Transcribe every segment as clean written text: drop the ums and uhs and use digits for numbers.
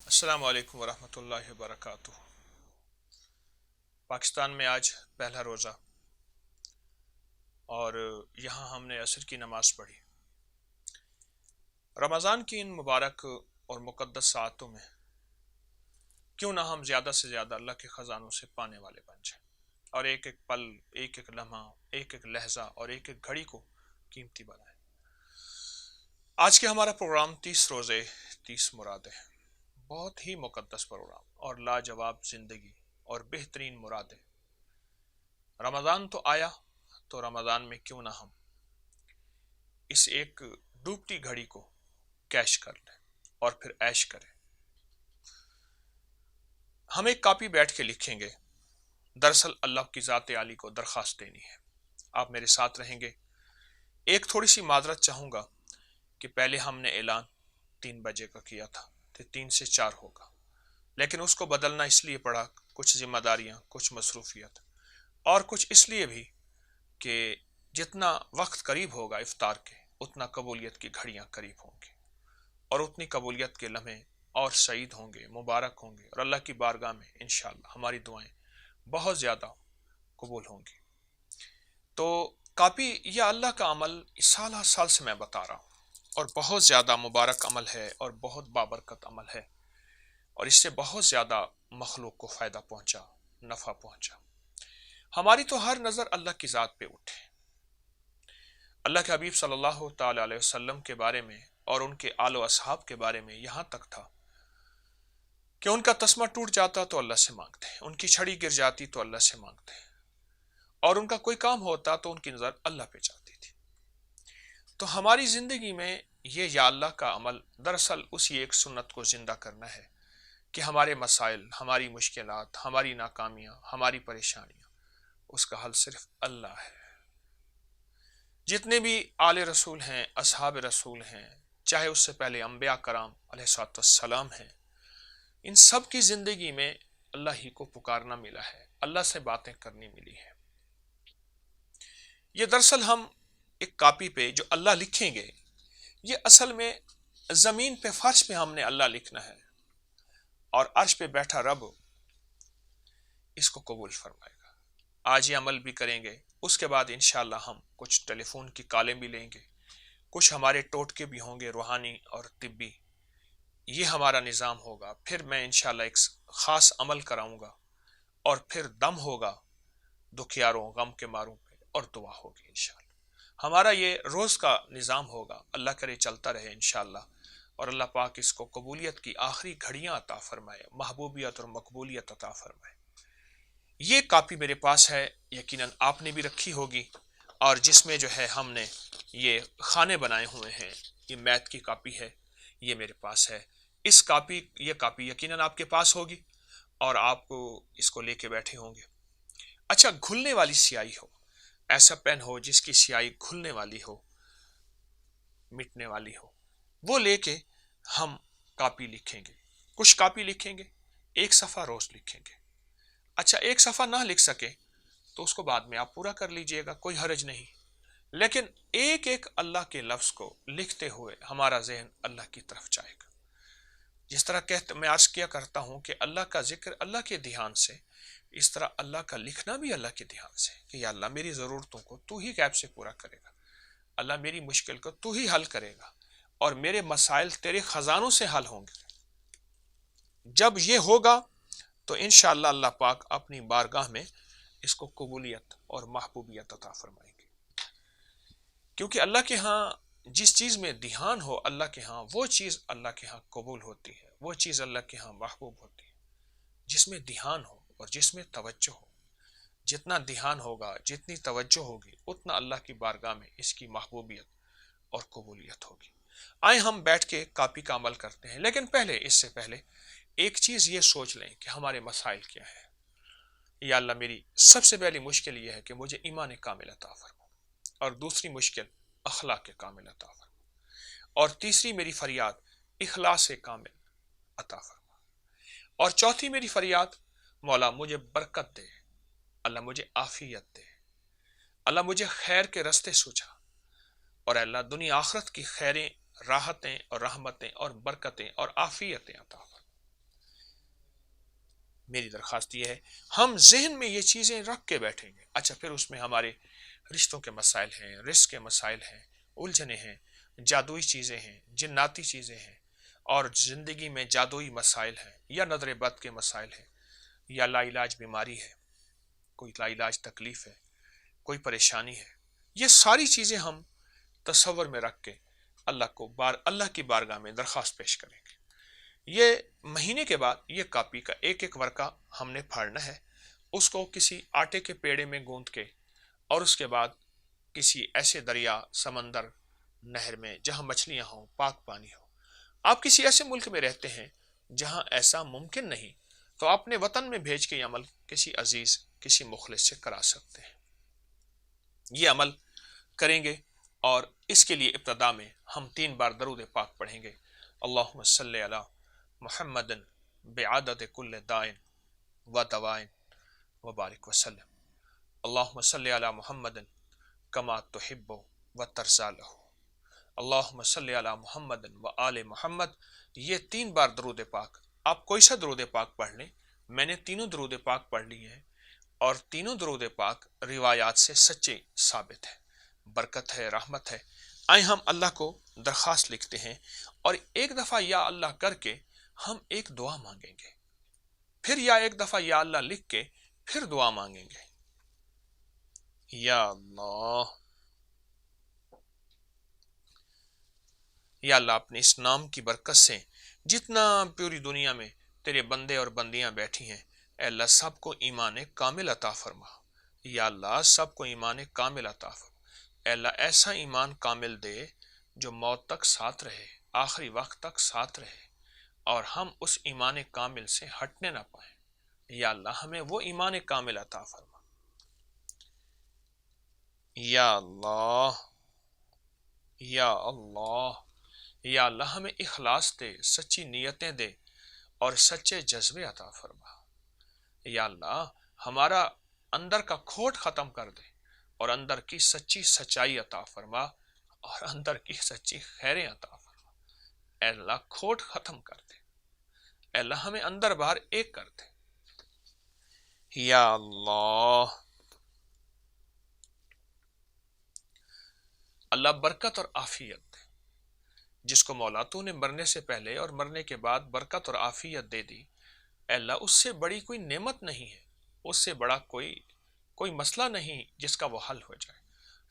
السلام علیکم ورحمۃ اللہ وبرکاتہ۔ پاکستان میں آج پہلا روزہ اور یہاں ہم نے عصر کی نماز پڑھی۔ رمضان کی ان مبارک اور مقدس ساعتوں میں کیوں نہ ہم زیادہ سے زیادہ اللہ کے خزانوں سے پانے والے بن جائیں اور ایک ایک پل، ایک ایک لمحہ، ایک ایک لہجہ اور ایک ایک گھڑی کو قیمتی بنائیں۔ آج کے ہمارا پروگرام 30 روزے 30 مرادیں، بہت ہی مقدس پروگرام اور لاجواب زندگی اور بہترین مرادیں۔ رمضان تو آیا، تو رمضان میں کیوں نہ ہم اس ایک ڈوبتی گھڑی کو کیش کر لیں اور پھر عیش کریں۔ ہم ایک کاپی بیٹھ کے لکھیں گے، دراصل اللہ کی ذات عالی کو درخواست دینی ہے۔ آپ میرے ساتھ رہیں گے۔ ایک تھوڑی سی معذرت چاہوں گا کہ پہلے ہم نے اعلان 3 بجے کا کیا تھا، تو 3 سے 4 ہوگا، لیکن اس کو بدلنا اس لیے پڑا، کچھ ذمہ داریاں، کچھ مصروفیت، اور کچھ اس لیے بھی کہ جتنا وقت قریب ہوگا افطار کے، اتنا قبولیت کی گھڑیاں قریب ہوں گی اور اتنی قبولیت کے لمحے اور سعید ہوں گے، مبارک ہوں گے، اور اللہ کی بارگاہ میں انشاءاللہ ہماری دعائیں بہت زیادہ قبول ہوں گی۔ تو کاپی یا اللہ کا عمل سال ہر سال سے میں بتا رہا ہوں، اور بہت زیادہ مبارک عمل ہے اور بہت بابرکت عمل ہے، اور اس سے بہت زیادہ مخلوق کو فائدہ پہنچا، نفع پہنچا۔ ہماری تو ہر نظر اللہ کی ذات پہ اٹھے۔ اللہ کے حبیب صلی اللہ تعالی علیہ وسلم کے بارے میں اور ان کے آل و اصحاب کے بارے میں یہاں تک تھا کہ ان کا تسمہ ٹوٹ جاتا تو اللہ سے مانگتے، ان کی چھڑی گر جاتی تو اللہ سے مانگتے، اور ان کا کوئی کام ہوتا تو ان کی نظر اللہ پہ جاتی تھی۔ تو ہماری زندگی میں یہ یا اللہ کا عمل دراصل اسی ایک سنت کو زندہ کرنا ہے کہ ہمارے مسائل، ہماری مشکلات، ہماری ناکامیاں، ہماری پریشانیاں، اس کا حل صرف اللہ ہے۔ جتنے بھی آل رسول ہیں، اصحاب رسول ہیں، چاہے اس سے پہلے انبیاء کرام علیہ السلام ہیں، ان سب کی زندگی میں اللہ ہی کو پکارنا ملا ہے، اللہ سے باتیں کرنی ملی ہے۔ یہ دراصل ہم ایک کاپی پہ جو اللہ لکھیں گے، یہ اصل میں زمین پہ، فرش پہ ہم نے اللہ لکھنا ہے، اور عرش پہ بیٹھا رب اس کو قبول فرمائے گا۔ آج یہ عمل بھی کریں گے، اس کے بعد انشاءاللہ ہم کچھ ٹیلی فون کی کالیں بھی لیں گے، کچھ ہمارے ٹوٹکے بھی ہوں گے، روحانی اور طبی، یہ ہمارا نظام ہوگا۔ پھر میں انشاءاللہ ایک خاص عمل کراؤں گا، اور پھر دم ہوگا دکھیاروں، غم کے ماروں پہ، اور دعا ہوگی انشاءاللہ۔ ہمارا یہ روز کا نظام ہوگا، اللہ کرے چلتا رہے انشاءاللہ، اور اللہ پاک اس کو قبولیت کی آخری گھڑیاں عطا فرمائے، محبوبیت اور مقبولیت عطا فرمائے۔ یہ کاپی میرے پاس ہے، یقیناً آپ نے بھی رکھی ہوگی، اور جس میں جو ہے ہم نے یہ خانے بنائے ہوئے ہیں، یہ میتھ کی کاپی ہے، یہ میرے پاس ہے۔ یہ کاپی یقیناً آپ کے پاس ہوگی، اور آپ کو اس کو لے کے بیٹھے ہوں گے۔ اچھا، گھلنے والی سیاہی ہو، ایسا پین ہو جس کی سیاہی گھلنے والی ہو، مٹنے والی ہو، وہ لے کے ہم کاپی لکھیں گے۔ کچھ کاپی لکھیں گے، ایک صفحہ روز لکھیں گے۔ اچھا، ایک صفحہ نہ لکھ سکے تو اس کو بعد میں آپ پورا کر لیجئے گا، کوئی حرج نہیں، لیکن ایک ایک اللہ کے لفظ کو لکھتے ہوئے ہمارا ذہن اللہ کی طرف جائے گا۔ جس طرح میں عرض کیا کرتا ہوں کہ اللہ کا ذکر اللہ کے دھیان سے، اس طرح اللہ کا لکھنا بھی اللہ کے دھیان سے، کہ یا اللہ میری ضرورتوں کو تو ہی غیب سے پورا کرے گا، اللہ میری مشکل کو تو ہی حل کرے گا، اور میرے مسائل تیرے خزانوں سے حل ہوں گے۔ جب یہ ہوگا تو انشاءاللہ اللہ پاک اپنی بارگاہ میں اس کو قبولیت اور محبوبیت عطا فرمائیں گے، کیونکہ اللہ کے ہاں جس چیز میں دھیان ہو، اللہ کے ہاں وہ چیز اللہ کے ہاں قبول ہوتی ہے، وہ چیز اللہ کے ہاں محبوب ہوتی ہے، جس میں دھیان ہو اور جس میں توجہ ہو۔ جتنا دھیان ہوگا، جتنی توجہ ہوگی، اتنا اللہ کی بارگاہ میں اس کی محبوبیت اور قبولیت ہوگی۔ آئیں ہم بیٹھ کے کاپی کا عمل کرتے ہیں، لیکن اس سے پہلے ایک چیز یہ سوچ لیں کہ ہمارے مسائل کیا ہے۔ یا اللہ میری سب سے پہلی مشکل یہ ہے کہ مجھے ایمان کامل عطا فرما، اور دوسری مشکل اخلاق کامل عطا فرما، اور تیسری میری فریاد اخلاص کامل عطا فرما، اور چوتھی میری فریاد مولا مجھے برکت دے، اللہ مجھے عافیت دے، اللہ مجھے خیر کے رستے سوچا، اور اللہ دنیا آخرت کی خیریں، راحتیں اور رحمتیں اور برکتیں اور عافیتیں عطا فرما۔ میری درخواست یہ ہے ہم ذہن میں یہ چیزیں رکھ کے بیٹھیں گے. اچھا پھر اس میں ہمارے رشتوں کے مسائل ہیں، رزق کے مسائل ہیں، الجھنیں ہیں، جادوئی چیزیں ہیں، جناتی چیزیں ہیں، اور زندگی میں جادوئی مسائل ہیں یا نظر بد کے مسائل ہیں، یا لا علاج بیماری ہے، کوئی لا علاج تکلیف ہے، کوئی پریشانی ہے. یہ ساری چیزیں ہم تصور میں رکھ کے اللہ کی بارگاہ میں درخواست پیش کریں گے. یہ مہینے کے بعد یہ کاپی کا ایک ایک ورقہ ہم نے پھاڑنا ہے، اس کو کسی آٹے کے پیڑے میں گوندھ کے، اور اس کے بعد کسی ایسے دریا، سمندر، نہر میں جہاں مچھلیاں ہوں، پاک پانی ہو. آپ کسی ایسے ملک میں رہتے ہیں جہاں ایسا ممکن نہیں، تو اپنے وطن میں بھیج کے یہ عمل کسی عزیز، کسی مخلص سے کرا سکتے ہیں. یہ عمل کریں گے، اور اس کے لیے ابتدا میں ہم 3 بار درود پاک پڑھیں گے. اللہم صلی علی محمد بعدد کل دائن و دوائن وبارک وسلم. اللہم صلی علی محمد کما تحب و ترضی لہ. اللہم صلی علی محمد و آل محمد. یہ 3 بار درود پاک، آپ کوئی سا درود پاک پڑھ لیں. میں نے تینوں درود پاک پڑھ لی ہیں، اور تینوں درود پاک روایات سے سچے ثابت ہے، برکت ہے، رحمت ہے. آئیں ہم اللہ کو درخواست لکھتے ہیں، اور ایک دفعہ یا اللہ کر کے ہم ایک دعا مانگیں گے، پھر یا ایک دفعہ یا اللہ لکھ کے پھر دعا مانگیں گے. یا اللہ، یا اللہ اپنے اس نام کی برکت سے جتنا پوری دنیا میں تیرے بندے اور بندیاں بیٹھی ہیں، اے اللہ سب کو ایمان کامل عطا فرما. یا اللہ سب کو ایمان کامل عطا فرما. اے اللہ ایسا ایمان کامل دے جو موت تک ساتھ رہے، آخری وقت تک ساتھ رہے، اور ہم اس ایمان کامل سے ہٹنے نہ پائیں. یا اللہ ہمیں وہ ایمان کامل عطا فرما. یا اللہ، یا اللہ، یا اللہ ہمیں اخلاص دے، سچی نیتیں دے، اور سچے جذبے عطا فرما. یا اللہ ہمارا اندر کا کھوٹ ختم کر دے، اور اندر کی سچی سچائی عطا فرما، اور اندر کی سچی خیریں عطا فرما. اے اللہ کھوٹ ختم کر دے. اے اللہ ہمیں اندر باہر ایک کر دے. یا اللہ، اللہ برکت اور عافیت دے. جس کو مولا تو نے مرنے سے پہلے اور مرنے کے بعد برکت اور عافیت دے دی، اے اللہ اس سے بڑی کوئی نعمت نہیں ہے، اس سے بڑا کوئی مسئلہ نہیں جس کا وہ حل ہو جائے.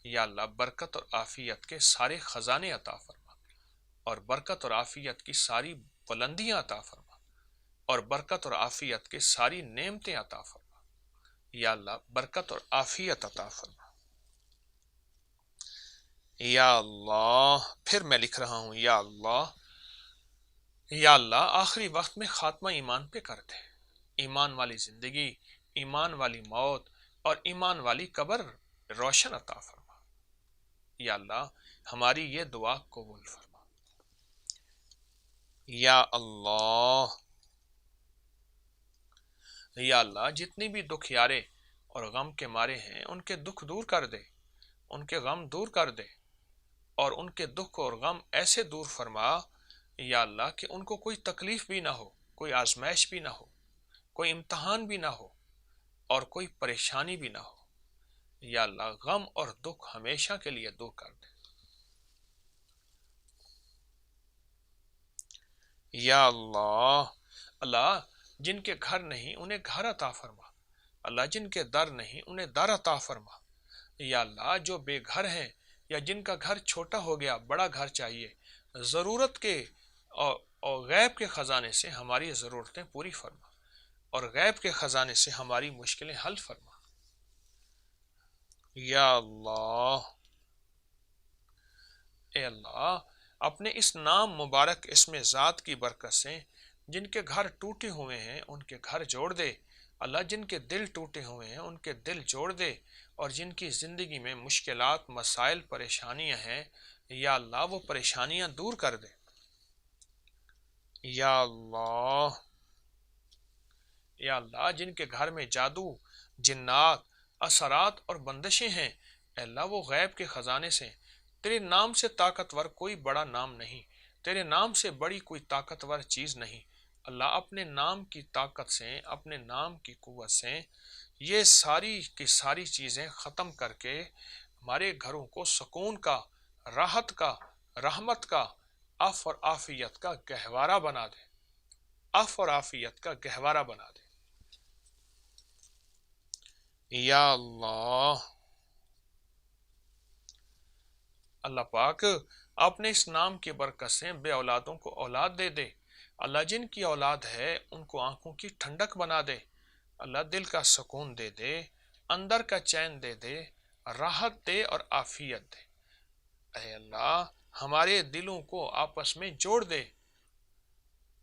یا اللہ برکت اور عافیت کے سارے خزانے عطا فرما، اور برکت اور عافیت کی ساری بلندیاں عطا فرما، اور برکت اور عافیت کے ساری نعمتیں عطا فرما. یا اللہ برکت اور عافیت عطا فرما. یا اللہ پھر میں لکھ رہا ہوں، یا اللہ، یا اللہ آخری وقت میں خاتمہ ایمان پہ کر دے. ایمان والی زندگی، ایمان والی موت، اور ایمان والی قبر روشن عطا فرما. یا اللہ ہماری یہ دعا قبول فرما. یا اللہ، یا اللہ جتنی بھی دکھیارے اور غم کے مارے ہیں ان کے دکھ دور کر دے، ان کے غم دور کر دے، اور ان کے دکھ اور غم ایسے دور فرما یا اللہ کہ ان کو کوئی تکلیف بھی نہ ہو، کوئی آزمائش بھی نہ ہو، کوئی امتحان بھی نہ ہو، اور کوئی پریشانی بھی نہ ہو. یا اللہ غم اور دکھ ہمیشہ کے لیے دور کر دے. یا اللہ، اللہ جن کے گھر نہیں انہیں گھر عطا فرما. اللہ جن کے در نہیں انہیں در عطا فرما. یا اللہ جو بے گھر ہیں یا جن کا گھر چھوٹا ہو گیا، بڑا گھر چاہیے، ضرورت کے اور غیب کے خزانے سے ہماری ضرورتیں پوری فرما، اور غیب کے خزانے سے ہماری مشکلیں حل فرما. یا اللہ، اے اللہ اپنے اس نام مبارک اسم ذات کی برکت سے جن کے گھر ٹوٹے ہوئے ہیں ان کے گھر جوڑ دے. اللہ جن کے دل ٹوٹے ہوئے ہیں ان کے دل جوڑ دے، اور جن کی زندگی میں مشکلات، مسائل، پریشانیاں ہیں یا اللہ وہ پریشانیاں دور کر دے. یا اللہ، یا اللہ جن کے گھر میں جادو، جنات، اثرات اور بندشیں ہیں، اے اللہ وہ غیب کے خزانے سے، تیرے نام سے طاقتور کوئی بڑا نام نہیں، تیرے نام سے بڑی کوئی طاقتور چیز نہیں. اللہ اپنے نام کی طاقت سے، اپنے نام کی قوت سے یہ ساری کی ساری چیزیں ختم کر کے ہمارے گھروں کو سکون کا، راحت کا، رحمت کا، عفو اور عافیت کا گہوارہ بنا دے، عفو اور عافیت کا گہوارہ بنا دے۔ یا اللہ، اللہ پاک اپنے اس نام کی برکت سے بے اولادوں کو اولاد دے دے۔ اللہ جن کی اولاد ہے ان کو آنکھوں کی ٹھنڈک بنا دے، اللہ دل کا سکون دے دے، اندر کا چین دے دے، راحت دے اور عافیت دے۔ اے اللہ ہمارے دلوں کو آپس میں جوڑ دے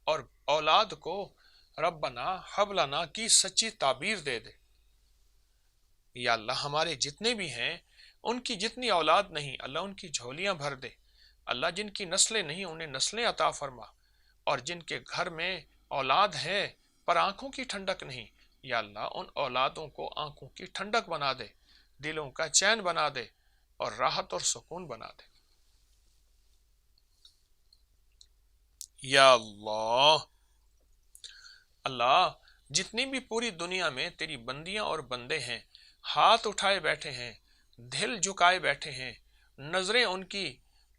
اور اولاد کو ربنا ہب لنا کی سچی تعبیر دے دے۔ یا اللہ ہمارے جتنے بھی ہیں ان کی جتنی اولاد نہیں، اللہ ان کی جھولیاں بھر دے۔ اللہ جن کی نسلیں نہیں انہیں نسلیں عطا فرما، اور جن کے گھر میں اولاد ہے پر آنکھوں کی ٹھنڈک نہیں، یا اللہ ان اولادوں کو آنکھوں کی ٹھنڈک بنا دے، دلوں کا چین بنا دے اور راحت اور سکون بنا دے۔ یا اللہ، اللہ جتنی بھی پوری دنیا میں تیری بندیاں اور بندے ہیں، ہاتھ اٹھائے بیٹھے ہیں، دل جھکائے بیٹھے ہیں، نظریں ان کی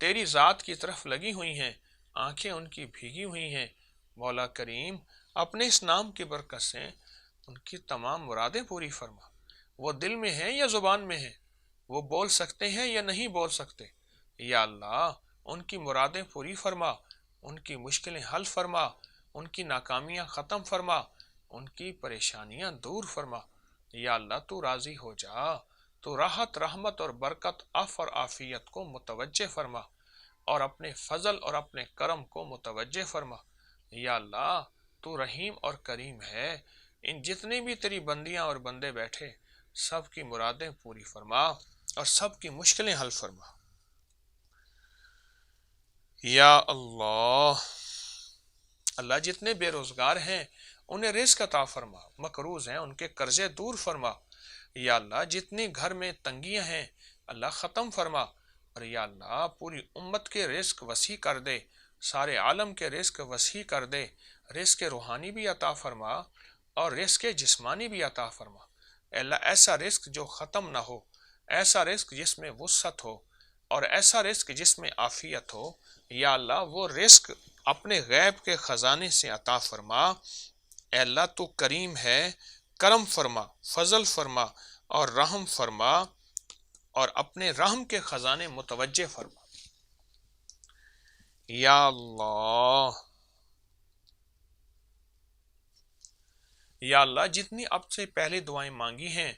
تیری ذات کی طرف لگی ہوئی ہیں، آنکھیں ان کی بھیگی ہوئی ہیں، مولا کریم اپنے اس نام کی برکت سے ان کی تمام مرادیں پوری فرما۔ وہ دل میں ہیں یا زبان میں ہیں، وہ بول سکتے ہیں یا نہیں بول سکتے، یا اللہ ان کی مرادیں پوری فرما، ان کی مشکلیں حل فرما، ان کی ناکامیاں ختم فرما، ان کی پریشانیاں دور فرما۔ یا اللہ تو راضی ہو جا، تو راحت، رحمت اور برکت، عفو اور عافیت کو متوجہ فرما اور اپنے فضل اور اپنے کرم کو متوجہ فرما۔ یا اللہ تو رحیم اور کریم ہے، ان جتنے بھی تیری بندیاں اور بندے بیٹھے سب کی مرادیں پوری فرما اور سب کی مشکلیں حل فرما۔ یا اللہ، اللہ جتنے بے روزگار ہیں انہیں رزق عطا فرما، مقروض ہیں ان کے قرضے دور فرما۔ یا اللہ جتنی گھر میں تنگیاں ہیں اللہ ختم فرما، اور یا اللہ پوری امت کے رزق وسیع کر دے، سارے عالم کے رزق وسیع کر دے، رزق روحانی بھی عطا فرما اور رزق جسمانی بھی عطا فرما۔ اے اللہ ایسا رزق جو ختم نہ ہو، ایسا رزق جس میں وسعت ہو اور ایسا رزق جس میں عافیت ہو، یا اللہ وہ رزق اپنے غیب کے خزانے سے عطا فرما۔ اے اللہ تو کریم ہے، کرم فرما، فضل فرما اور رحم فرما، اور اپنے رحم کے خزانے متوجہ فرما۔ یا اللہ، یا اللہ جتنی اب سے پہلے دعائیں مانگی ہیں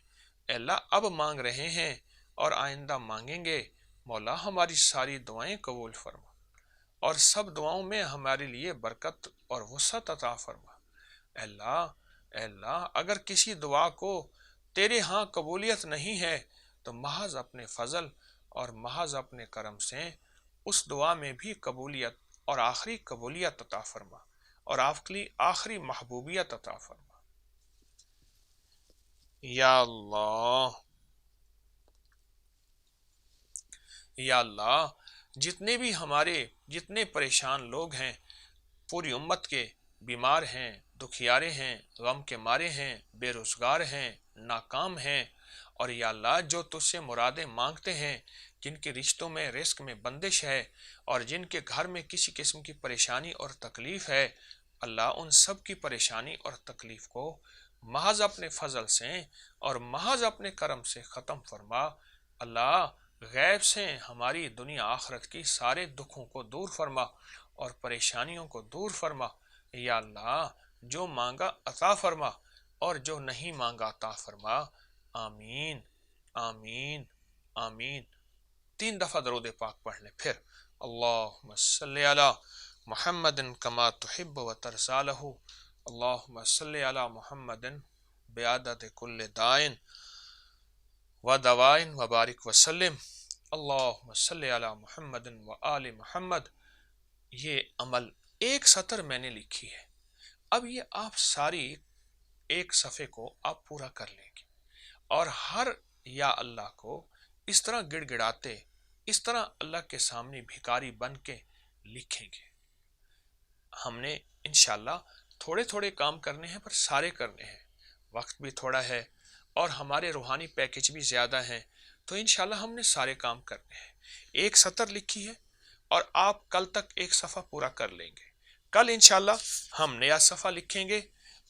اے اللہ اب مانگ رہے ہیں اور آئندہ مانگیں گے، مولا ہماری ساری دعائیں قبول فرما اور سب دعاؤں میں ہمارے لیے برکت اور وسعت عطا فرما۔ اے اللہ اگر کسی دعا کو تیرے ہاں قبولیت نہیں ہے تو محض اپنے فضل اور محض اپنے کرم سے اس دعا میں بھی قبولیت اور آخری قبولیت عطا فرما اور آپ کے لیے آخری محبوبیت عطا فرما۔ یا اللہ، یا اللہ جتنے بھی ہمارے جتنے پریشان لوگ ہیں پوری امت کے، بیمار ہیں، دکھیارے ہیں، غم کے مارے ہیں، بے روزگار ہیں، ناکام ہیں، اور یا اللہ جو تجھ سے مرادیں مانگتے ہیں، جن کے رشتوں میں رزق میں بندش ہے اور جن کے گھر میں کسی قسم کی پریشانی اور تکلیف ہے، اللہ ان سب کی پریشانی اور تکلیف کو محض اپنے فضل سے اور محض اپنے کرم سے ختم فرما۔ اللہ غیب سے ہماری دنیا آخرت کی سارے دکھوں کو دور فرما اور پریشانیوں کو دور فرما۔ یا اللہ جو مانگا عطا فرما اور جو نہیں مانگا عطا فرما۔ آمین آمین آمین۔ 3 دفعہ درود پاک پڑھ لیں پھر۔ اللہم صلی علی محمد کما تحب و ترضی، اللہم صلی علی محمد بعدد کل دائن و دوائن وبارک وسلم، اللہم صلی علی محمد و آل محمد۔ یہ عمل ایک سطر میں نے لکھی ہے، اب یہ آپ ساری ایک صفحے کو آپ پورا کر لیں گے اور ہر یا اللہ کو اس طرح گڑ گڑاتے، اس طرح اللہ کے سامنے بھکاری بن کے لکھیں گے۔ ہم نے انشاءاللہ تھوڑے تھوڑے کام کرنے ہیں پر سارے کرنے ہیں، وقت بھی تھوڑا ہے اور ہمارے روحانی پیکج بھی زیادہ ہیں، تو انشاءاللہ ہم نے سارے کام کرنے ہیں۔ ایک سطر لکھی ہے اور آپ کل تک ایک صفحہ پورا کر لیں گے، کل انشاءاللہ ہم نیا صفحہ لکھیں گے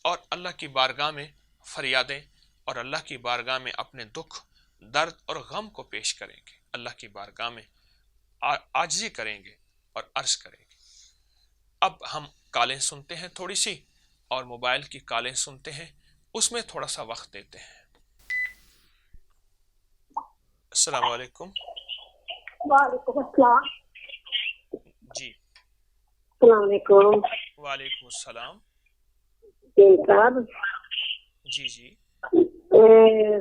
اور اللہ کی بارگاہ میں فریادیں اور اللہ کی بارگاہ میں اپنے دکھ، درد اور غم کو پیش کریں گے، اللہ کی بارگاہ میں عاجزی کریں گے اور عرض کریں گے۔ اب ہم کالیں سنتے ہیں تھوڑی سی، اور موبائل کی کالیں سنتے ہیں، اس میں تھوڑا سا وقت دیتے ہیں۔ السلام علیکم۔ وعلیکم السلام۔ جی السلام علیکم۔ وعلیکم السلام۔ صاحب جی جی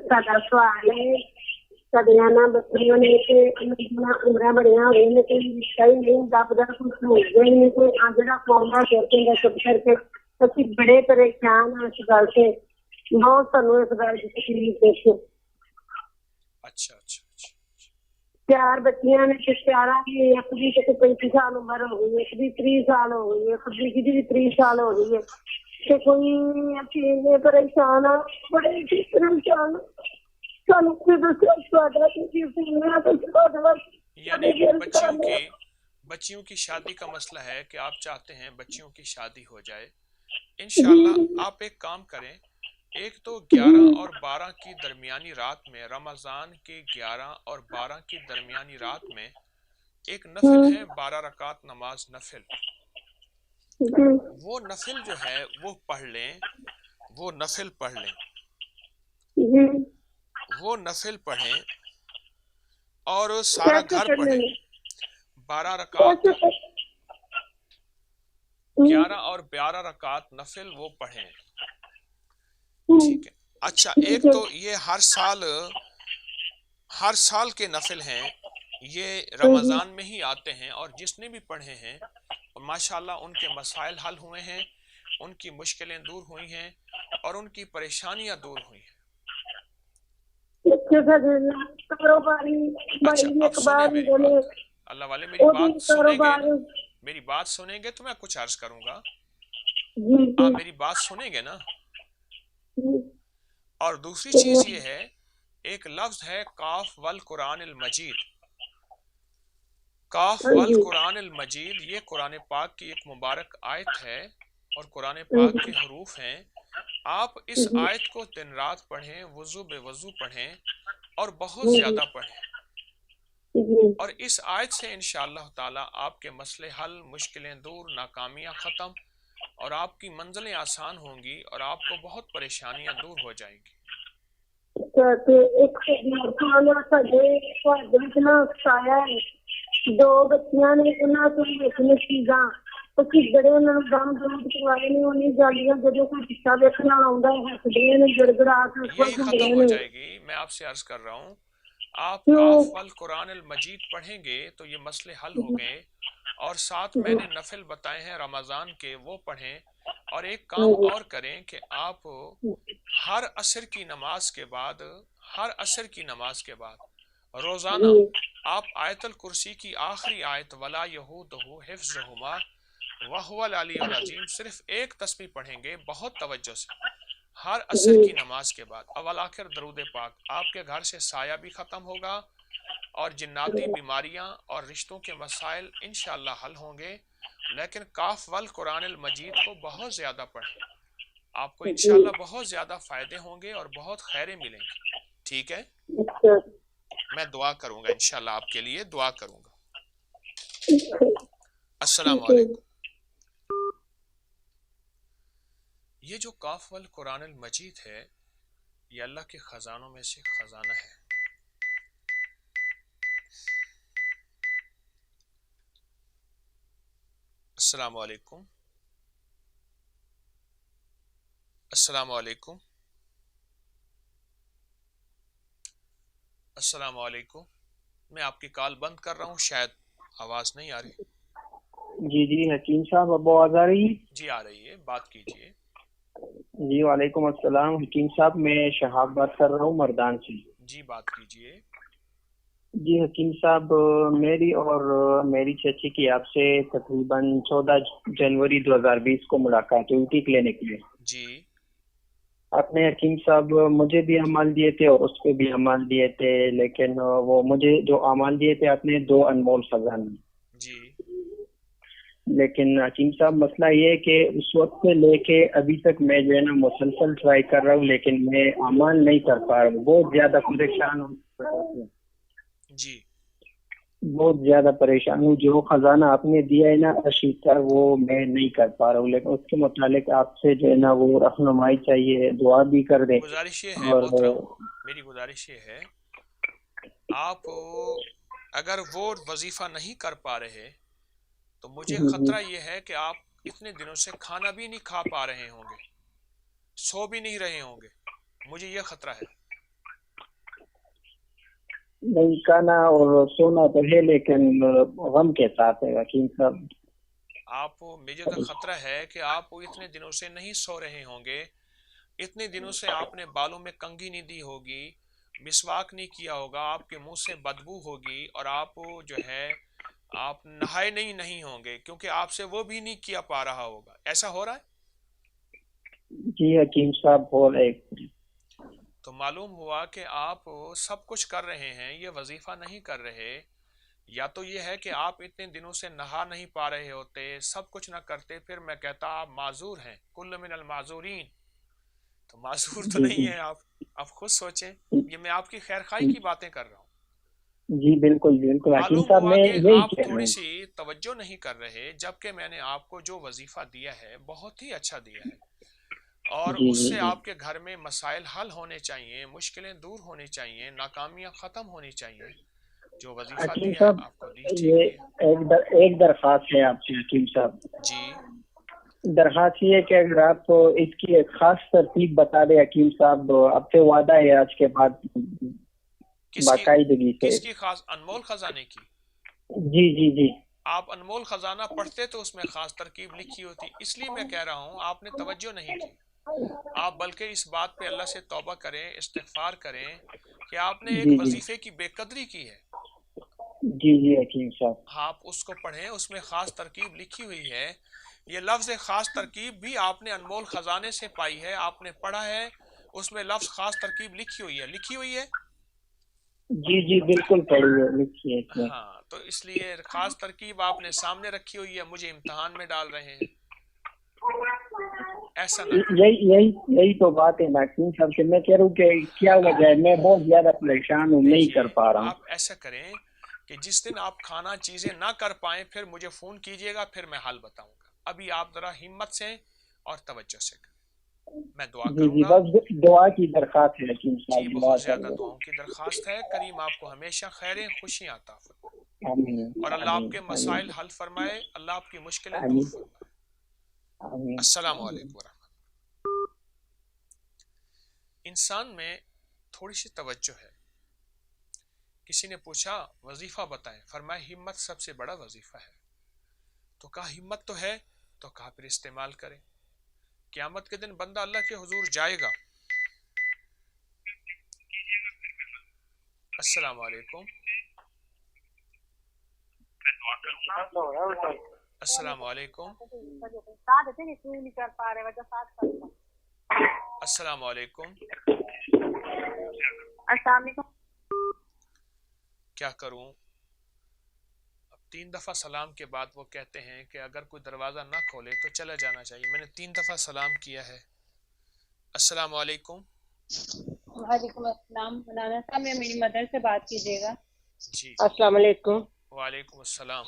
ساڈا سوال ہے، سڈیاں نا بچیاں نے کہ عمریں بڑیاں ہو گئی لیکن رشتہ ہی نہیں لبدا، کچھ ہو گیا ہی نہیں، کوئی جڑا پاؤنڈا کر کے اسی بڑے پریشان ہیں اس گل سے، بہت سانوں اس گل کی تکلیف دیکھ۔ اچھا اچھا اچھا۔ 4 بچیاں نے، 4 کی ایک بھی 35 سال عمر ہو گئی، ایک بھی 30 سال ہو گئی، ایک بھی 30 سال ہو گئی ہے، کہ کوئی اکیلے پریشان آ، بڑے پریشان یعنی بچیوں کی شادی کا مسئلہ ہے کہ آپ چاہتے ہیں بچیوں کی شادی ہو جائے۔ انشاءاللہ آپ ایک کام کریں، ایک تو 11 اور 12 کی درمیانی رات میں، رمضان کے 11 اور 12 کی درمیانی رات میں ایک نفل ہے، 12 رکعت نماز نفل، وہ نفل جو ہے وہ پڑھ لیں، وہ نفل پڑھ لیں، وہ نفل پڑھیں اور سارا گھر پڑھیں۔ 12 رکعت 11 اور 12 رکعت نفل وہ پڑھیں، ٹھیک ہے۔ اچھا، ایک تو یہ ہر سال کے نفل ہیں، یہ رمضان میں ہی آتے ہیں، اور جس نے بھی پڑھے ہیں ماشاءاللہ ان کے مسائل حل ہوئے ہیں، ان کی مشکلیں دور ہوئی ہیں اور ان کی پریشانیاں دور ہوئی ہیں۔ اچھا اب سنیں میری بات، اللہ والے میری بات سنیں گے نا، میری بات سنیں گے تو میں کچھ عرض کروں گا، آپ میری بات سنیں گے نا۔ اور دوسری چیز یہ ہے، ایک لفظ ہے قاف والقرآن المجید، قاف والقرآن المجید، یہ قرآن پاک کی ایک مبارک آیت ہے اور قرآن پاک کے حروف ہیں۔ آپ اس آیت کو دن رات پڑھیں، وضو بے وضو پڑھیں اور بہت زیادہ پڑھیں، اور اس آیت سے انشاءاللہ تعالی آپ کے مسئلے حل، مشکلیں دور، ناکامیاں ختم اور آپ کی منزلیں آسان ہوں گی اور آپ کو بہت پریشانیاں دور ہو جائیں گی۔ دو بچیاں نے انہاں کو ویکھنے چیزاں اسی بڑے انہاں نوں دم درود کروائے نہیں، انہیں جاندیاں جدوں کوئی رشتہ ویکھنا آوندا ہے ہسدے نے گڑگڑا کے یہی ختم ہو جائے گی۔ میں آپ سے عرض کر رہا ہوں، آپ قاف والقرآن المجید پڑھیں گے تو یہ مسئلے حل ہو گئے، اور ساتھ میں نے نفل بتائے ہیں رمضان کے، وہ پڑھیں، اور ایک کام اور کریں کہ آپ ہر عصر کی نماز کے بعد، روزانہ آپ آیت الکرسی کی آخری آیت وَلَا يَئُودُهُ حِفْظُهُمَا وَهُوَ الْعَلِيُّ الْعَظِيمُ صرف ایک تسبیح پڑھیں گے بہت توجہ سے ہر عصر کی نماز کے بعد، اول آخر درود پاک، آپ کے گھر سے سایہ بھی ختم ہوگا اور جناتی بیماریاں اور رشتوں کے مسائل انشاءاللہ حل ہوں گے۔ لیکن قاف والقرآن المجید کو بہت زیادہ پڑھیں، آپ کو انشاءاللہ بہت زیادہ فائدے ہوں گے اور بہت خیریں ملیں گی، ٹھیک ہے؟ میں دعا کروں گا، انشاءاللہ آپ کے لیے دعا کروں گا۔ السلام علیکم۔ یہ جو قاف والقرآن المجید ہے، یہ اللہ کے خزانوں میں سے خزانہ ہے۔ السلام علیکم۔ السلام علیکم۔ السلام علیکم۔ میں آپ کی کال بند کر رہا ہوں، شاید آواز نہیں آ رہی۔ جی حکیم صاحب، اب آواز آ رہی ہے؟ جی آ رہی ہے، بات کیجئے۔ جی وعلیکم السلام حکیم صاحب، میں شہاب بات کر رہا ہوں مردان سے۔ جی بات کیجئے۔ جی حکیم صاحب، میری اور میری چچی کی آپ سے تقریباً 14 جنوری 2020 کو ملاقات ہوئی تھی کلینک میں. جی آپ نے حکیم صاحب مجھے بھی اعمال دیے تھے اور اس کو بھی اعمال دیے تھے، لیکن وہ مجھے جو اعمال دیے تھے آپ نے 2 انمول خزانے. جی لیکن حکیم صاحب مسئلہ یہ ہے کہ اس وقت سے لے کے ابھی تک میں جو ہے نا مسلسل ٹرائی کر رہا ہوں، لیکن میں اعمال نہیں کر پا رہا ہوں. بہت زیادہ پریشان ہوں، جی بہت زیادہ پریشان ہوں. جو خزانہ آپ نے دیا ہے نا اشیق کا، وہ میں نہیں کر پا رہا ہوں، لیکن اس کے متعلق آپ سے جو ہے نا وہ رہنمائی چاہیے، دعا بھی کر دیں. گزارش یہ ہے اور محترم، میری گزارش یہ ہے، آپ اگر وہ وظیفہ نہیں کر پا رہے تو مجھے خطرہ یہ ہے کہ آپ اتنے دنوں سے کھانا بھی نہیں کھا پا رہے ہوں گے، سو بھی نہیں رہے ہوں گے، مجھے یہ خطرہ ہے. نہیں کھانا اور سونا تو ہے، لیکن غم کے ساتھ ہے حکیم صاحب. مجھے تو خطرہ ہے کہ آپ اتنے دنوں سے نہیں سو رہے ہوں گے، اتنے دنوں سے آپ نے بالوں میں کنگھی نہیں دی ہوگی، مسواک نہیں کیا ہوگا، آپ کے منہ سے بدبو ہوگی، اور آپ جو ہے آپ نہائے نہیں ہوں گے، کیونکہ آپ سے وہ بھی نہیں کیا پا رہا ہوگا. ایسا ہو رہا ہے؟ جی حکیم صاحب ہو رہے. تو معلوم ہوا کہ آپ سب کچھ کر رہے ہیں، یہ وظیفہ نہیں کر رہے. یا تو یہ ہے کہ آپ اتنے دنوں سے نہا نہیں پا رہے ہوتے، سب کچھ نہ کرتے، پھر میں کہتا آپ معذور ہیں، کل من المعذورین. تو معذور تو جی نہیں جی ہیں آپ خود سوچیں. یہ میں آپ کی خیر خواہی کی باتیں کر رہا ہوں. جی بالکل بالکل حکیم معلوم صاحب، ہوا میں کہ یہی آپ کہہ رہا تھوڑی ہوں. سی توجہ نہیں کر رہے، جبکہ میں نے آپ کو جو وظیفہ دیا ہے بہت ہی اچھا دیا ہے، اور جی اس جی سے جی آپ کے گھر میں مسائل حل ہونے چاہیے، مشکلیں دور ہونی چاہیے، ناکامیاں ختم ہونی چاہیے. جو وظیفہ حکیم دیا ہے صاحب، آپ کو ٹھیک دیا. یہ ایک درخواست ہے آپ سے حکیم صاحب. جی درخواست یہ ہے کہ اگر آپ اس کی ایک خاص ترتیب بتا دیں حکیم صاحب. اب سے وعدہ ہے آج کے بعد باقاعدگی سے. کس کی خاص؟ انمول خزانے کی. جی جی جی آپ انمول خزانہ پڑھتے تو اس میں خاص ترکیب لکھی ہوتی، اس لیے میں کہہ رہا ہوں آپ نے توجہ نہیں کی. آپ بلکہ اس بات پہ اللہ سے توبہ کریں، استغفار کریں کہ آپ نے ایک جی جی وظیفے کی بے قدری کی ہے. جی جی حکیم صاحب. آپ اس کو پڑھیں، اس میں خاص ترکیب لکھی ہوئی ہے. یہ لفظ خاص ترکیب بھی آپ نے انمول خزانے سے پائی ہے، آپ نے پڑھا ہے، اس میں لفظ خاص ترکیب لکھی ہوئی ہے. جی جی بالکل پڑھیے، لکھیے اس میں. ہاں، تو اس لیے خاص ترکیب آپ نے سامنے رکھی ہوئی ہے، مجھے امتحان میں ڈال رہے ہیں، ایسا نہ کریں. یہی تو بات ہے نا حکیم صاحب، کہ میں کہہ رہا ہوں کہ کیا وجہ ہے، میں بہت زیادہ پریشان ہوں، نہیں دیکھیے کر پا رہا ہوں. آپ ایسا کریں کہ جس دن آپ کھانا چیزیں نہ کر پائیں پھر مجھے فون کیجئے گا، پھر میں حل بتاؤں گا. ابھی آپ ذرا ہمت سے اور توجہ سے کریں، میں دعا جی کروں جی گا. بس دعا کی درخواست ہے حکیم جی صاحب، دعا بہت کر زیادہ دیں. دعاؤں کی درخواست ہے. کریم آپ کو ہمیشہ خیریں خوشیاں عطا فرمائے، آمین اور اللہ آپ آمین کے آمین مسائل حل فرمائے، اللہ آپ کی مشکلیں دور آمین فرمائے. آمین السلام آمین. علیکم ورحمۃ. انسان میں تھوڑی سی توجہ ہے. کسی نے پوچھا وظیفہ بتائیں، فرمایا ہمت سب سے بڑا وظیفہ ہے. تو کہا ہمت تو ہے، تو کہا پھر استعمال کریں. قیامت کے دن بندہ اللہ کے حضور جائے گا. السلام علیکم. السلام علیکم. السلام علیکم. السلام علیکم. کیا کروں؟ اب 3 دفعہ سلام کے بعد وہ کہتے ہیں کہ اگر کوئی دروازہ نہ کھولے تو چلا جانا چاہیے. میں نے 3 دفعہ سلام کیا ہے. السلام علیکم. وعلیکم السلام. مولانا صاحب میں میری مدر سے بات کیجیے گا. جی السلام علیکم. وعلیکم السلام.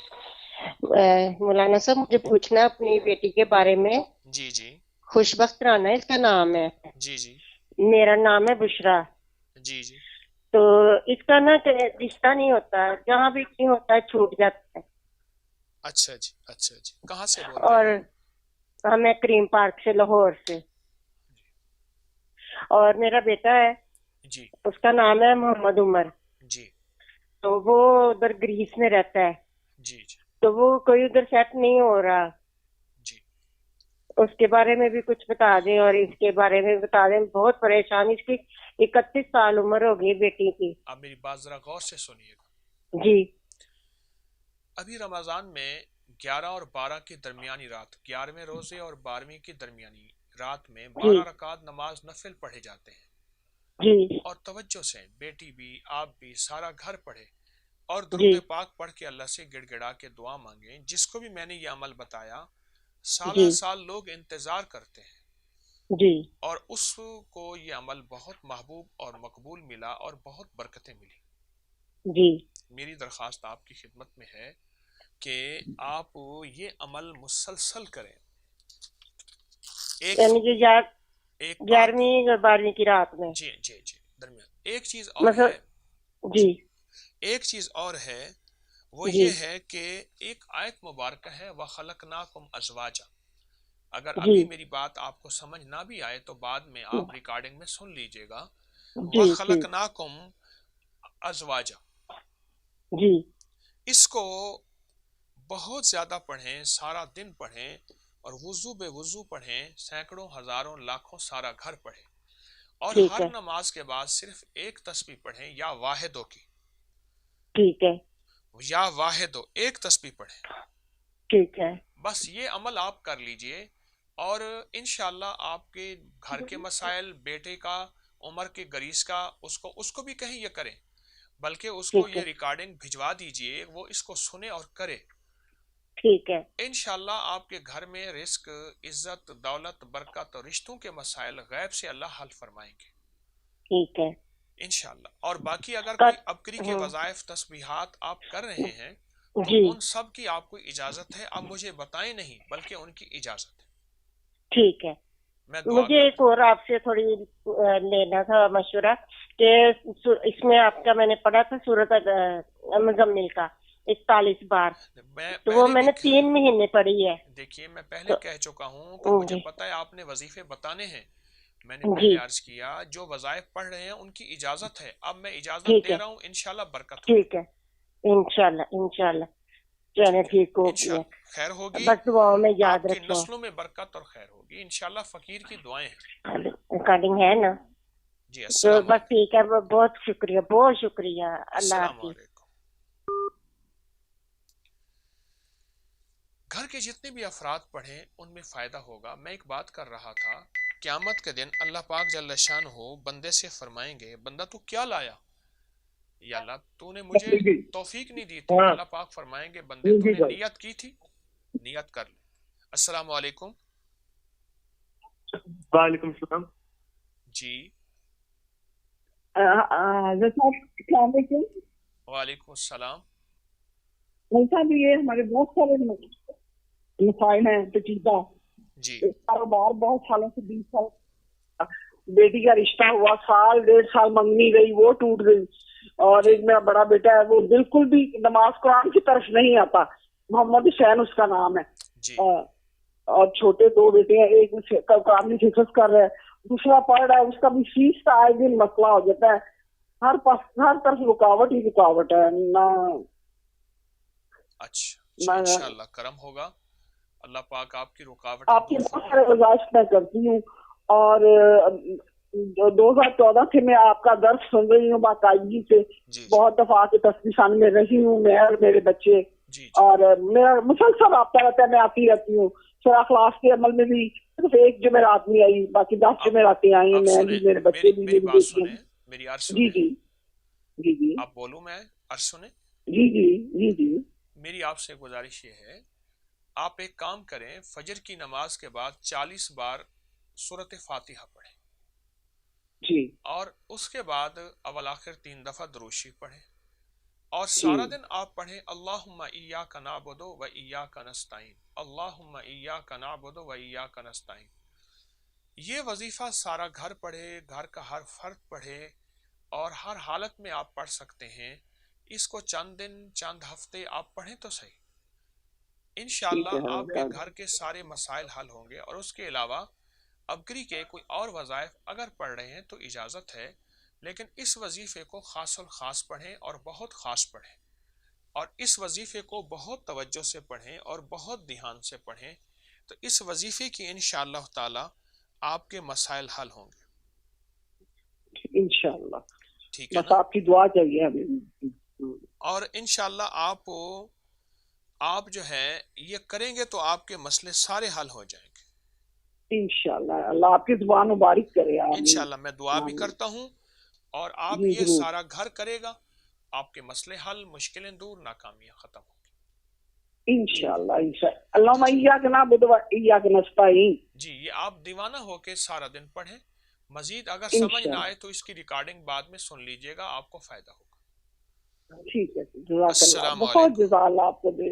مولانا صاحب مجھے پوچھنا اپنی بیٹی کے بارے میں. جی جی خوشبخت رانا اس کا نام ہے. جی جی میرا نام ہے بشرا. جی جی تو اس کا نا رشتہ نہیں ہوتا، جہاں بھی نہیں ہوتا ہے چھوٹ جاتا ہے. اچھا جی اچھا جی. کہاں سے بول رہے اور ہیں؟ ہمیں کریم پارک سے، لاہور سے. اور میرا بیٹا ہے، جی اس کا نام ہے محمد عمر. جی تو وہ ادھر گریس میں رہتا ہے. جی جی تو وہ کوئی ادھر سیٹ نہیں ہو رہا. جی اس کے بارے میں بھی کچھ بتا دیں، اور اس کے بارے میں بتا دیں. بہت پریشان، اس کی 31 سال عمر ہو گئی بیٹی کی. آپ میری بات ذرا غور سے سنیے گا. جی ابھی رمضان میں 11 اور 12 کی درمیانی رات، 11ویں روزے اور 12ویں کی درمیانی رات میں جی 12 رکعت نماز نفل پڑھے جاتے ہیں، جی اور توجہ سے بیٹی بھی آپ بھی سارا گھر پڑھے اور جی درود پاک پڑھ کے اللہ سے گڑ گڑا کے دعا مانگیں۔ جس کو بھی میں نے یہ عمل بتایا، جی سالہ سال لوگ انتظار کرتے ہیں، جی اور اس کو یہ عمل بہت محبوب اور مقبول ملا اور بہت برکتیں ملی۔ جی میری درخواست آپ کی خدمت میں ہے کہ آپ یہ عمل مسلسل کریں۔ ایک یعنی کہ ایک بات، 11ویں اور 12ویں کی رات میں جی جی جی، درمیان ایک چیز اور مثلا۔ ہے، جی جی ایک چیز اور ہے، وہ جی یہ ہے کہ ایک آیت مبارکہ ہے وَخَلَقْنَاكُمْ أَزْوَاجًا۔ اگر جی ابھی میری بات آپ کو سمجھ نہ بھی آئے تو بعد میں آپ ریکارڈنگ میں سن لیجئے گا۔ جی جی وَخَلَقْنَاكُمْ أَزْوَاجًا، جی اس کو بہت زیادہ پڑھیں، سارا دن پڑھیں، اور وضو بے وضو پڑھیں، سینکڑوں ہزاروں لاکھوں سارا گھر پڑھیں، اور ٹھیک ہر ہے نماز کے بعد صرف ایک تسبیح پڑھیں، یا واحدوں کی، ٹھیک ہے یا واحدوں ایک تسبیح پڑھیں۔ ٹھیک ہے بس یہ عمل آپ کر لیجئے، اور انشاءاللہ آپ کے گھر کے مسائل، بیٹے کا، عمر کے گریز کا، اس کو بھی کہیں یہ کریں، بلکہ اس کو ٹھیک یہ ہے ریکارڈنگ بھجوا دیجئے، وہ اس کو سنے اور کرے۔ ٹھیک ہے انشاءاللہ آپ کے گھر میں رزق، عزت، دولت، برکت اور رشتوں کے مسائل غیب سے اللہ حل فرمائیں گے ٹھیک ہے انشاءاللہ۔ اور باقی اگر کوئی کل ابکری کے وظائف، تسبیحات آپ کر رہے ہیں تو جی ان سب کی آپ کو اجازت ہے، اب مجھے بتائیں نہیں بلکہ ان کی اجازت ہے۔ ٹھیک ہے میں دعا مجھے ایک کرتا ہوں۔ اور آپ سے تھوڑی لینا تھا مشورہ کہ اس میں آپ کا میں نے پڑھا تھا سورۃ مزمل کا 41 بار، میں تو وہ پہلے میں بھی نے 3 مہینے پڑھی ہے۔ دیکھیے میں پہلے تو کہہ چکا ہوں کہ مجھے جی پتہ ہے آپ نے وظیفے بتانے ہیں، میں نے جی پہلے عرض کیا جو وظائف پڑھ رہے ہیں ان کی اجازت ہے، اب میں اجازت ٹھیک دے ہے رہا ہوں، انشاءاللہ برکت ہوگی۔ ٹھیک ہے انشاءاللہ انشاءاللہ چلیں ٹھیک ہے، ٹھیک ہو گیا، انشاءاللہ خیر ہوگی، بس دعاؤں میں یاد آپ کی رکھیں۔ نسلوں میں برکت اور خیر ہوگی انشاءاللہ۔ فقیر کی دعائیں ہیں۔ ریکارڈنگ ہے نا؟ جی تو السلام بس علیکم۔ ٹھیک ہے، بہت شکریہ بہت شکریہ، اللہ السلام حافظ۔ علیکم۔ گھر کے جتنے بھی افراد پڑھیں ان میں فائدہ ہوگا۔ میں ایک بات کر رہا تھا، قیامت کے دن اللہ پاک جل شانہ بندے سے فرمائیں گے بندہ تو کیا لایا؟ یا اللہ تو نے مجھے توفیق نہیں دی تھی۔ ہاں اللہ پاک فرمائیں گے بندے تو نے نیت کی تھی، نیت کر لے۔ السلام علیکم۔ وعلیکم السلام جی حضرت صاحب السلام علیکم۔ وعلیکم السلام۔ صاحب یہ ہمارے بہت سارے مسائل ہیں، پیچیدہ جی کاروبار بہت سالوں سے 20 سال، بیٹی کا رشتہ ہوا، سال 1.5 منگنی گئی وہ ٹوٹ گئی، اور ایک میرا بڑا بیٹا ہے وہ بالکل بھی نماز قرآن کی طرف نہیں آتا، محمد حسین اس کا نام ہے، جی اور چھوٹے 2 بیٹے ہیں، ایک قرآن حفظ کر رہا ہے، دوسرا پڑھ رہا ہے، اس کا بھی فیس کا آئے دن مسئلہ ہو جاتا ہے، ہر طرف رکاوٹ ہی رکاوٹ ہے نہ۔ اچھا انشاءاللہ کرم ہوگا، اللہ پاک آپ کی رکاوٹیں آپ کے دور بہت فرمائے۔ سارے وظائف میں کرتی ہوں، اور 2014 سے میں آپ کا درس سن رہی ہوں باقاعدگی سے، جی جی بہت دفعہ کے تسبیحان میں رہی ہوں میں اور میرے بچے، جی جی اور میرا مسلسل رابطہ رہتا ہے، میں آتی رہتی ہوں۔ سورہ اخلاص کے عمل میں بھی صرف ایک جمعرات نہیں آئی، باقی 10 جمعراتیں آئی ہیں، آپ میں سنیں، بھی، میرے بچے بھی، میری میری بات بیٹیاں سنیں، بھی۔ میری عرض جی سنیں، جی جی جی آپ بولوں میں عرض سنیں۔ جی جی جی جی میری آپ سے گزارش یہ ہے، آپ ایک کام کریں، فجر کی نماز کے بعد 40 بار سورۃ فاتحہ پڑھیں، جی اور اس کے بعد اول آخر 3 دفعہ درود شریف پڑھیں، اور جی سارا دن آپ پڑھیں اللہم ایاک نعبد و ایاک نستعین، اللہم ایاک نعبد و ایاک نستعین۔ یہ وظیفہ سارا گھر پڑھے، گھر کا ہر فرد پڑھے، اور ہر حالت میں آپ پڑھ سکتے ہیں۔ اس کو چند دن، چند ہفتے آپ پڑھیں تو صحیح، انشاءاللہ ٹھیک ہے آپ کے حضرت۔ گھر کے سارے مسائل حل ہوں گے۔ اور اس کے علاوہ ابکری کے کوئی اور وظائف اگر پڑھ رہے ہیں تو اجازت ہے، لیکن اس وظیفے کو خاص الخاص پڑھیں اور بہت خاص پڑھیں، اور اس وظیفے کو بہت توجہ سے پڑھیں اور بہت دھیان سے پڑھیں، تو اس وظیفے کی انشاءاللہ تعالی آپ کے مسائل حل ہوں گے۔ انشاءاللہ ٹھیک ہے بس نا؟ آپ کی دعا چاہیے ہمیں۔ اور انشاءاللہ آپ جو ہے یہ کریں گے تو آپ کے مسئلے سارے حل ہو جائیں گے انشاءاللہ اللہ آپ کی زبان مبارک کرے. آمین انشاءاللہ. میں دعا بھی آمین. کرتا ہوں اور آپ جی یہ ضرور سارا گھر کرے گا، آپ کے مسئلے حل، مشکلیں دور، ناکامیاں ختم ہوں گی. انشاءاللہ اللہم ایاک نعبد و ایاک نستعین. جی یہ آپ دیوانہ ہو کے سارا دن پڑھیں. مزید اگر سمجھ نہ آئے انشاءاللہ تو اس کی ریکارڈنگ بعد میں سن لیجئے گا، آپ کو فائدہ ہوگا. ٹھیک ہے. جزاک اللہ، السلام بہت علیکم. جزا اللہ آپ کو دے.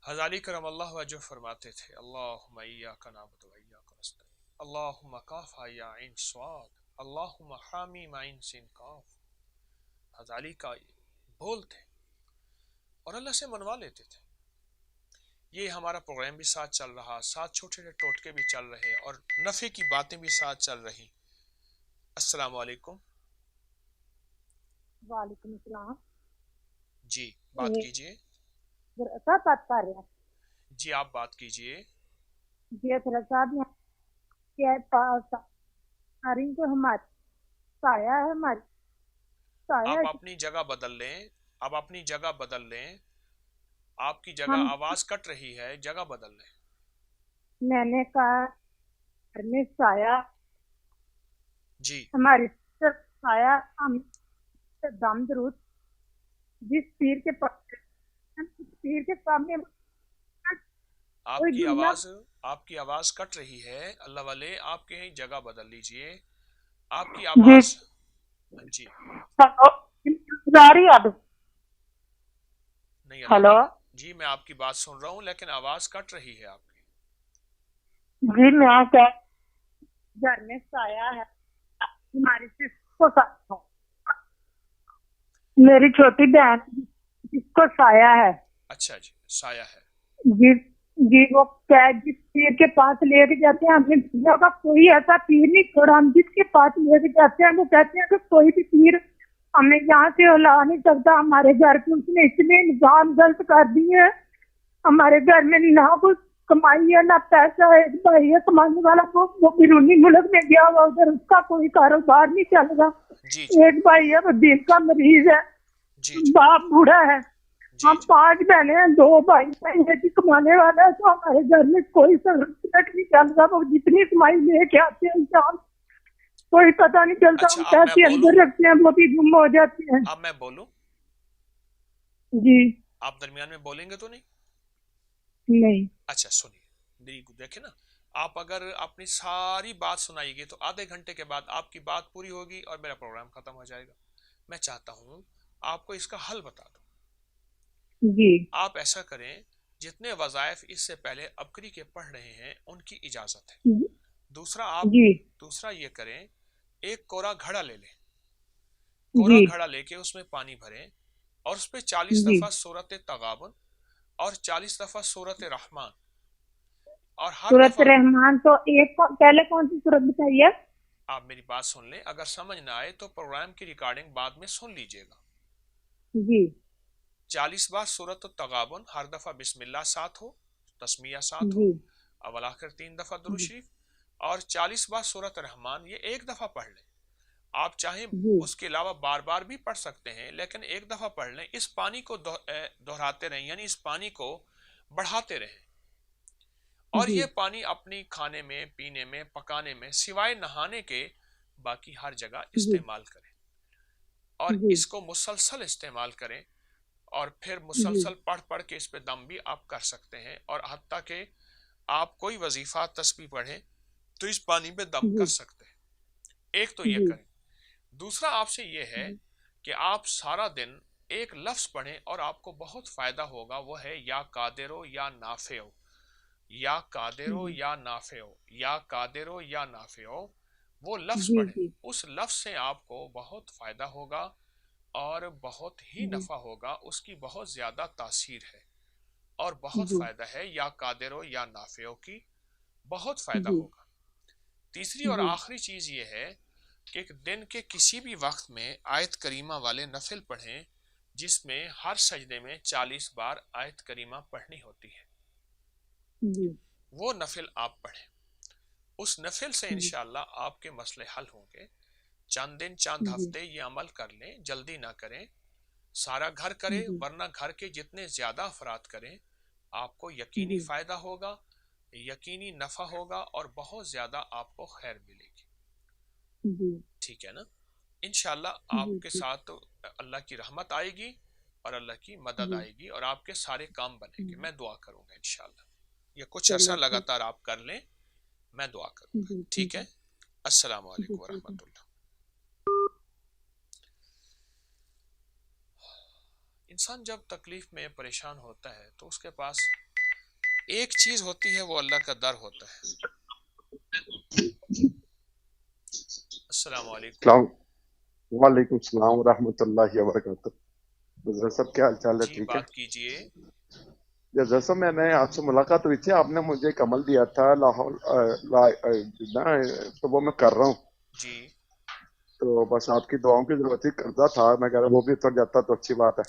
غزالی کرم اللہ وجہ فرماتے تھے اللہم ایاک نعبد و ایاک نستعین، اللہم کاف یا عین صاد، اللہم حامی معین سین کاف. غزالی کا بول تھے اور اللہ سے منوا لیتے تھے. یہ ہمارا پروگرام بھی ساتھ چل رہا، ساتھ چھوٹے چھوٹے ٹوٹکے بھی چل رہے اور نفع کی باتیں بھی ساتھ چل رہی. السلام علیکم. وعلیکم السلام. جی بات کیجئے. صاحب بات کر رہے ہیں. جی آپ بات کیجئے. جی حضرت صاحب کیا جو ہماری سایہ ہے، ہماری سایہ آپ اپنی جگہ بدل لیں، آپ اپنی جگہ بدل لیں. آپ کی جگہ ہم آواز کٹ رہی ہے، جگہ بدل لیں. میں نے کہا گھر میں سایہ جی ہماری سایہ ہم دم درود جس پیر کے سامنے آپ کی آواز کٹ رہی ہے. اللہ والے آپ کے جگہ بدل لیجئے. آپ کی جی آواز جی جاری اب نہیں. ہلو جی میں آپ کی بات سن رہا ہوں لیکن آواز کٹ رہی ہے آپ کی. جی میں کیا گھر میں سایہ ہے ہماری کو میری چھوٹی بہن جس کو سایہ ہے. اچھا جی سایہ ہے. جی جی وہ جس پیر کے پاس لے کے جاتے ہیں، ہم نے دنیا کا کوئی ایسا پیر نہیں چھوڑا. ہم جس کے پاس لے کے جاتے ہیں وہ کہتے ہیں کہ کوئی بھی پیر ہمیں یہاں سے ہلا نہیں سکتا. ہمارے گھر کے اس نے اتنے نظام غلط کر دیے ہیں. ہمارے گھر میں نہ کچھ کمائی ہے نہ پیسہ ہے. ایک بھائی ہے کمانے والا، وہ بیرونی ملک میں گیا ہوا، ادھر اس کا کوئی کاروبار نہیں چل رہا. جی جی ایک بھائی ہے وہ دل کا مریض ہے، جی جی باپ بوڑھا ہے. جی ہم 5 بہنیں ہیں، 2 بھائی ہیں جی کمانے والا ہے. تو ہمارے گھر میں کوئی سہولت نہیں چل رہا. وہ جتنی کمائی لے کے آتے ہیں انسان کوئی پتہ نہیں چلتا. اچھا ہم اب میں پیسے بولوں، اندر رکھتے ہیں وہ بھی گم ہو جاتے ہیں. اب میں بولوں. جی آپ درمیان میں بولیں گے تو نہیں؟ نہیں. اچھا سنیے، دیکھیں نا، آپ اگر اپنی ساری بات سنائیے گے تو آدھے گھنٹے کے بعد آپ کی بات پوری ہوگی اور میرا پروگرام ختم ہو جائے گا. میں چاہتا ہوں آپ کو اس کا حل بتا دوں. جی آپ ایسا کریں، جتنے وظائف اس سے پہلے ابکری کے پڑھ رہے ہیں ان کی اجازت ہے. جی دوسرا یہ کریں، ایک کورا گھڑا لے لیں. کورا جی گھڑا لے کے اس میں پانی بھریں اور اس پہ 40 جی دفعہ سورت تغابن اور 40 دفعہ سورت رحمان اور ہر سورت دفعہ. رحمان تو ایک پہلے کون سی سورت بتائیے؟ آپ میری بات سن لیں، اگر سمجھ نہ آئے تو پروگرام کی ریکارڈنگ بعد میں سن لیجئے گا. جی 40 بار سورت التغابن، ہر دفعہ بسم اللہ ساتھ ہو، تسمیہ ساتھ ہو، جی اول آخر 3 دفعہ درود شریف، اور 40 بار سورت رحمان. یہ ایک دفعہ پڑھ لیں. آپ چاہیں جی اس کے علاوہ بار بار بھی پڑھ سکتے ہیں لیکن ایک دفعہ پڑھ لیں. اس پانی کو دہراتے رہیں، یعنی اس پانی کو بڑھاتے رہیں. اور جی یہ پانی اپنی کھانے میں، پینے میں، پکانے میں، سوائے نہانے کے باقی ہر جگہ جی استعمال کریں. اور جی اس کو مسلسل استعمال کریں اور پھر جی مسلسل پڑھ پڑھ کے اس پہ دم بھی آپ کر سکتے ہیں. اور حتیٰ کہ آپ کوئی وظیفہ تسبیح پڑھیں تو اس پانی پہ دم جی کر سکتے ہیں. ایک تو یہ جی کریں. دوسرا آپ سے یہ ہے کہ آپ سارا دن ایک لفظ پڑھیں اور آپ کو بہت فائدہ ہوگا. وہ ہے یا قادرو یا نافعو، یا قادرو یا نافعو، یا قادرو یا نافعو. وہ لفظ جی پڑھیں، جی اس لفظ سے آپ کو بہت فائدہ ہوگا اور بہت ہی جی نفع ہوگا. اس کی بہت زیادہ تاثیر ہے اور بہت جی فائدہ ہے. یا قادرو یا نافعو کی بہت فائدہ جی ہوگا. تیسری اور جی آخری چیز یہ ہے کہ دن کے کسی بھی وقت میں آیت کریمہ والے نفل پڑھیں جس میں ہر سجدے میں 40 بار آیت کریمہ پڑھنی ہوتی ہے. جی وہ نفل آپ پڑھیں. اس نفل سے جی انشاءاللہ آپ کے مسئلے حل ہوں گے. چند دن چند ہفتے یہ عمل کر لیں، جلدی نہ کریں، سارا گھر کرے، ورنہ گھر کے جتنے زیادہ افراد کریں آپ کو یقینی فائدہ ہوگا، یقینی نفع ہوگا اور بہت زیادہ آپ کو خیر ملے گی. ٹھیک ہے نا؟ انشاءاللہ آپ کے ساتھ اللہ کی رحمت آئے گی اور اللہ کی مدد آئے گی اور آپ کے سارے کام بنے گے. میں دعا کروں گا انشاءاللہ. یہ کچھ عرصہ لگاتار آپ کر لیں، میں دعا کروں گا. ٹھیک ہے؟ السلام علیکم ورحمۃ اللہ. انسان جب تکلیف میں پریشان ہوتا ہے تو اس کے پاس ایک چیز ہوتی ہے، وہ اللہ کا در ہوتا ہے. السلام علیکم. وعلیکم السلام ورحمۃ اللہ وبرکاتہ. حضرت صاحب کیا حال چال ہے؟ جی ٹھیک ہے. بات کیجئے. حضرت صاحب میں نے آپ سے ملاقات ہوئی تھی، آپ نے مجھے ایک عمل دیا تھا لاہور تو وہ میں کر رہا ہوں. جی تو بس آپ کی دعاؤں کی ضرورت تھی، قرضہ تھا، میں کہہ رہا وہ بھی اتر جاتا تو اچھی بات ہے.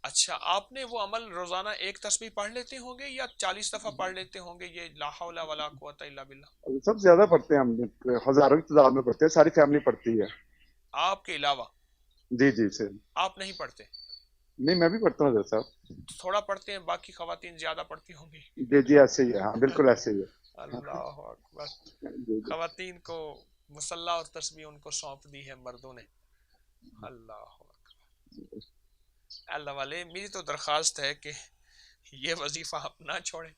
اچھا، آپ نے وہ عمل روزانہ ایک تسبیح پڑھ لیتے ہوں گے یا 40 دفعہ پڑھ لیتے ہوں گے؟ یہ لا حول ولا قوت الا باللہ. سب زیادہ پڑھتے ہیں ہم، ہزاروں کی تعداد میں پڑھتے ہیں، ساری فیملی پڑھتی ہے. آپ کے علاوہ جی جی سے آپ نہیں پڑھتے؟ نہیں میں بھی پڑھتا ہوں حضرت صاحب. تھوڑا پڑھتے ہیں، باقی خواتین زیادہ پڑھتی ہوں گی. جی جی ایسے ہی ہے، ہاں بالکل ایسے ہی ہے. اللہ اکبر. جی جی خواتین کو مصلی اور تسبیح ان کو سونپ دی ہے مردوں نے. اللہ اکبر. اللہ والے، میری تو درخواست ہے کہ یہ وظیفہ آپ نہ چھوڑیں.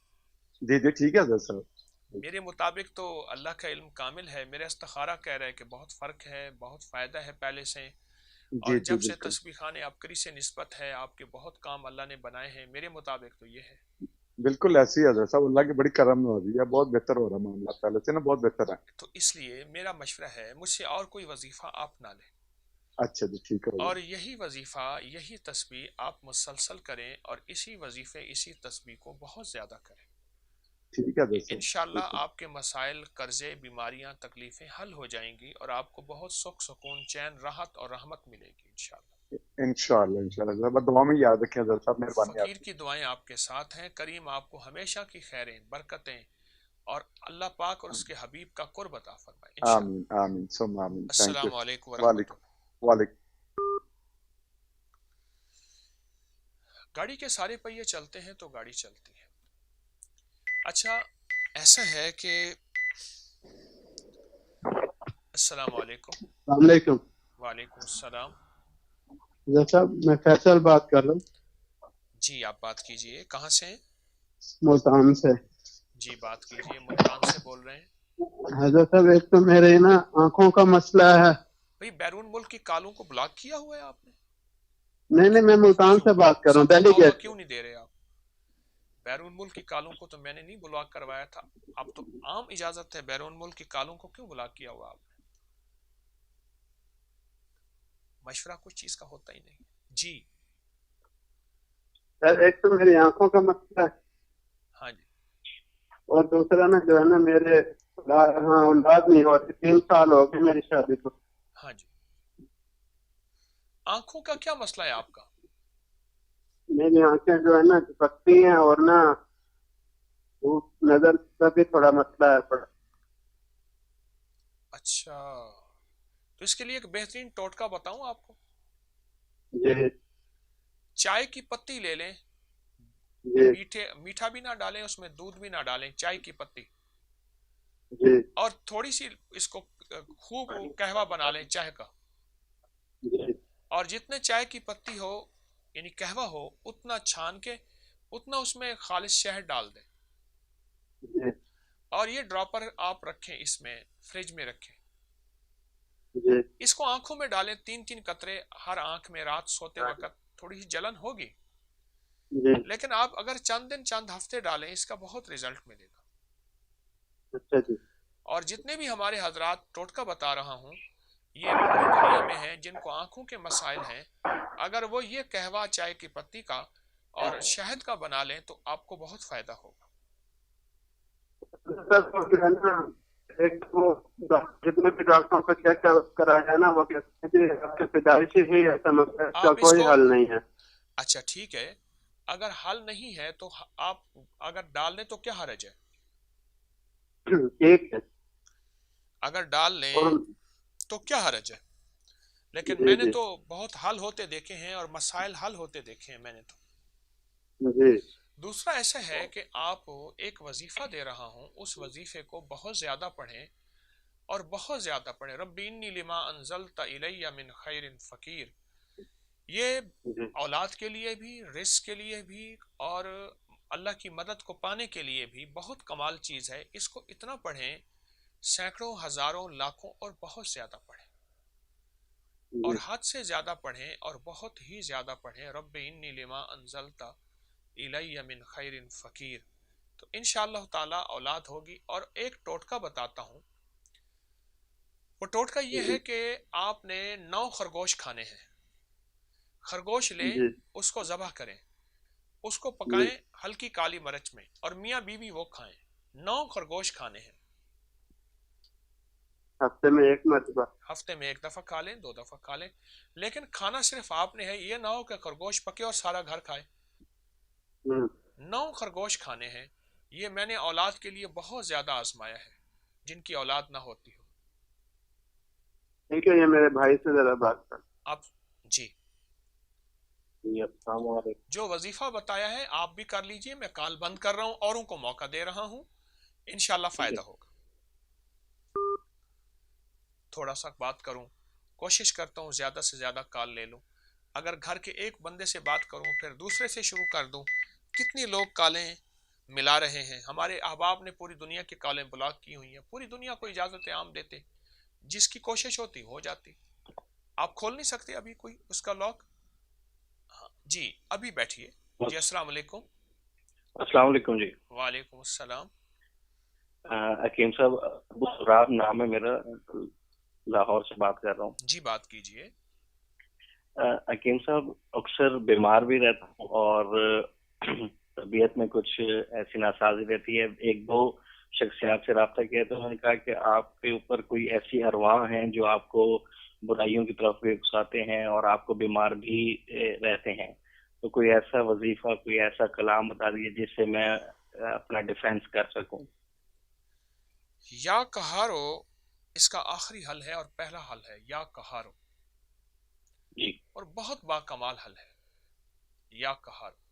جی جی ٹھیک ہے حضرت صاحب. میرے مطابق تو اللہ کا علم کامل ہے، میرا استخارہ کہہ رہا ہے کہ بہت فرق ہے، بہت فائدہ ہے پہلے سے. اور جی جی جب سے بالکل تسبیح خانے عبقری سے نسبت ہے، آپ کے بہت کام اللہ نے بنائے ہیں. میرے مطابق تو یہ ہے. بالکل ایسی ہے حضرت صاحب، اللہ کی بڑی کرم نوازی ہے، بہت بہتر ہو رہا ہے معاملہ پہلے سے نا، بہت بہتر ہے. تو اس لیے میرا مشورہ ہے، مجھ سے اور کوئی وظیفہ آپ نہ لیں، اچھا جی ٹھیک ہے. اور یہی وظیفہ، یہی تسبیح آپ مسلسل کریں، اور اسی وظیفے، اسی تسبیح کو بہت زیادہ کریں. ٹھیک ہے حضرت صاحب. انشاءاللہ آپ کے مسائل، قرضے، بیماریاں، تکلیفیں حل ہو جائیں گی اور آپ کو بہت سکھ، سکون، چین، راحت اور رحمت ملے گی انشاءاللہ. انشاءاللہ انشاءاللہ بس دعا میں یاد رکھیں حضرت صاحب، مہربانی آپ فقیر کی دعائیں آپ کے ساتھ ہیں. کریم آپ کو ہمیشہ کی خیریں، برکتیں اور اللہ پاک اور اس کے حبیب کا قرب عطا فرمائے انشاءاللہ. آمین آمین ثم آمین. Thank you. السلام علیکم ورحمۃ وعلیکم اللہ. وعلیکم. گاڑی کے سارے پہیے چلتے ہیں تو گاڑی چلتی ہے. اچھا ایسا ہے کہ السلام علیکم. السلام علیکم. وعلیکم السلام. صاحب میں فیصل بات کر رہا ہوں. جی آپ بات کیجئے. کہاں سے ہیں؟ ملتان سے. جی بات کیجئے. ملتان سے بول رہے ہیں. حضرت صاحب ایک تو میرے نا آنکھوں کا مسئلہ ہے. بھئی بیرون ملک کی کالوں کو بلاک کیا ہوا ہے آپ نے؟ نہیں میں ملتان سے بات کر رہا ہوں، دہلی گیٹ. کیوں نہیں دے رہے آپ؟ بیرون ملک کی کالوں کو تو میں نے نہیں بلاک کروایا تھا. اب تو عام اجازت ہے، بیرون ملک کی کالوں کو کیوں بلاک کیا ہوا آپ نے؟ مشورہ کچھ چیز کا ہوتا ہی نہیں. جی سر ایک تو میری آنکھوں کا مسئلہ ہے، ہاں جی. اور دوسرا نا جو ہے نا میرے اولاد نہیں ہوتی، 3 سال ہو گئے میری شادی کو. ہاں جی. آنکھوں کا کیا مسئلہ ہے آپ کا؟ میری آنکھیں جو ہے نا پکتی ہیں، اور نا نظر کا بھی تھوڑا مسئلہ ہے. اچھا، تو اس کے لیے ایک بہترین ٹوٹکا بتاؤں آپ کو. جی چائے کی پتی لے لیں، جی میٹھا بھی نہ ڈالیں، اس میں دودھ بھی نہ ڈالیں، چائے کی پتی، جی اور تھوڑی سی اس کو خوب قہوہ بنا لیں چائے کا. جی اور جتنے چائے کی پتی ہو یعنی قہوہ ہو، اتنا چھان کے اتنا اس میں خالص شہد ڈال دیں. جی اور یہ ڈراپر آپ رکھیں، اس میں فریج میں رکھیں. جی اس کو آنکھوں میں ڈالیں، 3 قطرے ہر آنکھ میں. رات سوتے وقت تھوڑی سی جلن ہوگی، جی. لیکن آپ اگر چند دن چند ہفتے ڈالیں اس کا بہت رزلٹ ملے گا. اچھا جی. اور جتنے بھی ہمارے حضرات ٹوٹکا بتا رہا ہوں، یہ پوری دنیا میں ہیں جن کو آنکھوں کے مسائل ہیں، اگر وہ یہ قہوہ چائے کی پتی کا اور شہد کا بنا لیں تو آپ کو بہت فائدہ ہوگا. ایک وہ جتنے بھی ڈاکٹروں کو چیک کرایا ہے نا، وہ کہتے ہیں آپ کے پیدائشی ہی ایسا مسئلہ، اس کا کوئی حل نہیں ہے. اچھا ٹھیک ہے، اگر حل نہیں ہے تو آپ اگر ڈال لیں تو کیا حرج ہے؟ ٹھیک ہے. اگر ڈال لیں تو کیا حرج ہے. لیکن جی میں نے جی تو بہت حل ہوتے دیکھے ہیں اور مسائل حل ہوتے دیکھے ہیں میں نے تو. جی دوسرا ایسا ہے کہ آپ ایک وظیفہ دے رہا ہوں، اس وظیفے کو بہت زیادہ پڑھیں اور بہت زیادہ پڑھیں. ربی انی لما انزلت الی من خیر فقیر. یہ جی اولاد کے لیے بھی، رزق کے لیے بھی، اور اللہ کی مدد کو پانے کے لیے بھی بہت کمال چیز ہے. اس کو اتنا پڑھیں، سینکڑوں، ہزاروں، لاکھوں اور بہت زیادہ پڑھیں، اور جی حد سے زیادہ پڑھیں اور بہت ہی زیادہ پڑھیں. رب انی لما انزلت الی من خیر فقیر. تو انشاءاللہ تعالی اولاد ہوگی. اور ایک ٹوٹکا بتاتا ہوں. وہ ٹوٹکا یہ ہے کہ آپ نے 9 خرگوش کھانے ہیں. خرگوش لیں، جی اس کو ذبح کریں، اس کو جی پکائیں ہلکی کالی مرچ میں، اور میاں بیوی وہ کھائیں. 9 خرگوش کھانے ہیں. ہفتے میں ایک مرتبہ. ہفتے میں 1 دفعہ کھا لیں، 2 دفعہ کھا لیں. لیکن کھانا صرف آپ نے ہے. یہ نہ ہو کہ خرگوش پکے اور سارا گھر کھائے. 9 خرگوش کھانے ہیں. یہ میں نے اولاد کے لیے بہت زیادہ آزمایا ہے، جن کی اولاد نہ ہوتی ہو. ٹھیک ہے، یہ میرے بھائی سے ذرا بات کر. اب جی، جی السلام علیکم. جو وظیفہ بتایا ہے آپ بھی کر لیجئے. میں کال بند کر رہا ہوں، اوروں کو موقع دے رہا ہوں. انشاءاللہ فائدہ ہوگا. تھوڑا سا بات کروں، کوشش کرتا ہوں زیادہ سے زیادہ کال لے لوں. اگر گھر کے ایک بندے سے بات کروں پھر دوسرے سے شروع کر دوں، کتنی لوگ کالیں ملا رہے ہیں. ہمارے احباب نے پوری دنیا کی کالیں بلاک کی ہوئی ہیں. پوری دنیا کو اجازت عام دیتے، جس کی کوشش ہوتی ہو جاتی. آپ کھول نہیں سکتے ابھی کوئی اس کا لاک؟ ہاں جی، ابھی بیٹھیے. جی السلام علیکم. السلام علیکم. جی وعلیکم السلام. حکیم صاحب، ابو سراب نام ہے میرا، لاہور سے بات کر رہا ہوں. جی بات کیجئے. حکیم صاحب، اکثر بیمار بھی رہتا ہوں اور طبیعت میں کچھ ایسی ناسازی رہتی ہے. 1-2 شخصیات سے رابطہ کیا تو انہوں نے کہا کہ آپ کے اوپر کوئی ایسی ارواح ہیں جو آپ کو برائیوں کی طرف بھی اکساتے ہیں اور آپ کو بیمار بھی رہتے ہیں. تو کوئی ایسا وظیفہ، کوئی ایسا کلام بتا دیجیے جس سے میں اپنا ڈیفینس کر سکوں. یا کہارو اس کا آخری حل ہے اور پہلا حل ہے یا کہارو. جی. اور بہت با کمال حل ہے یا کہارو.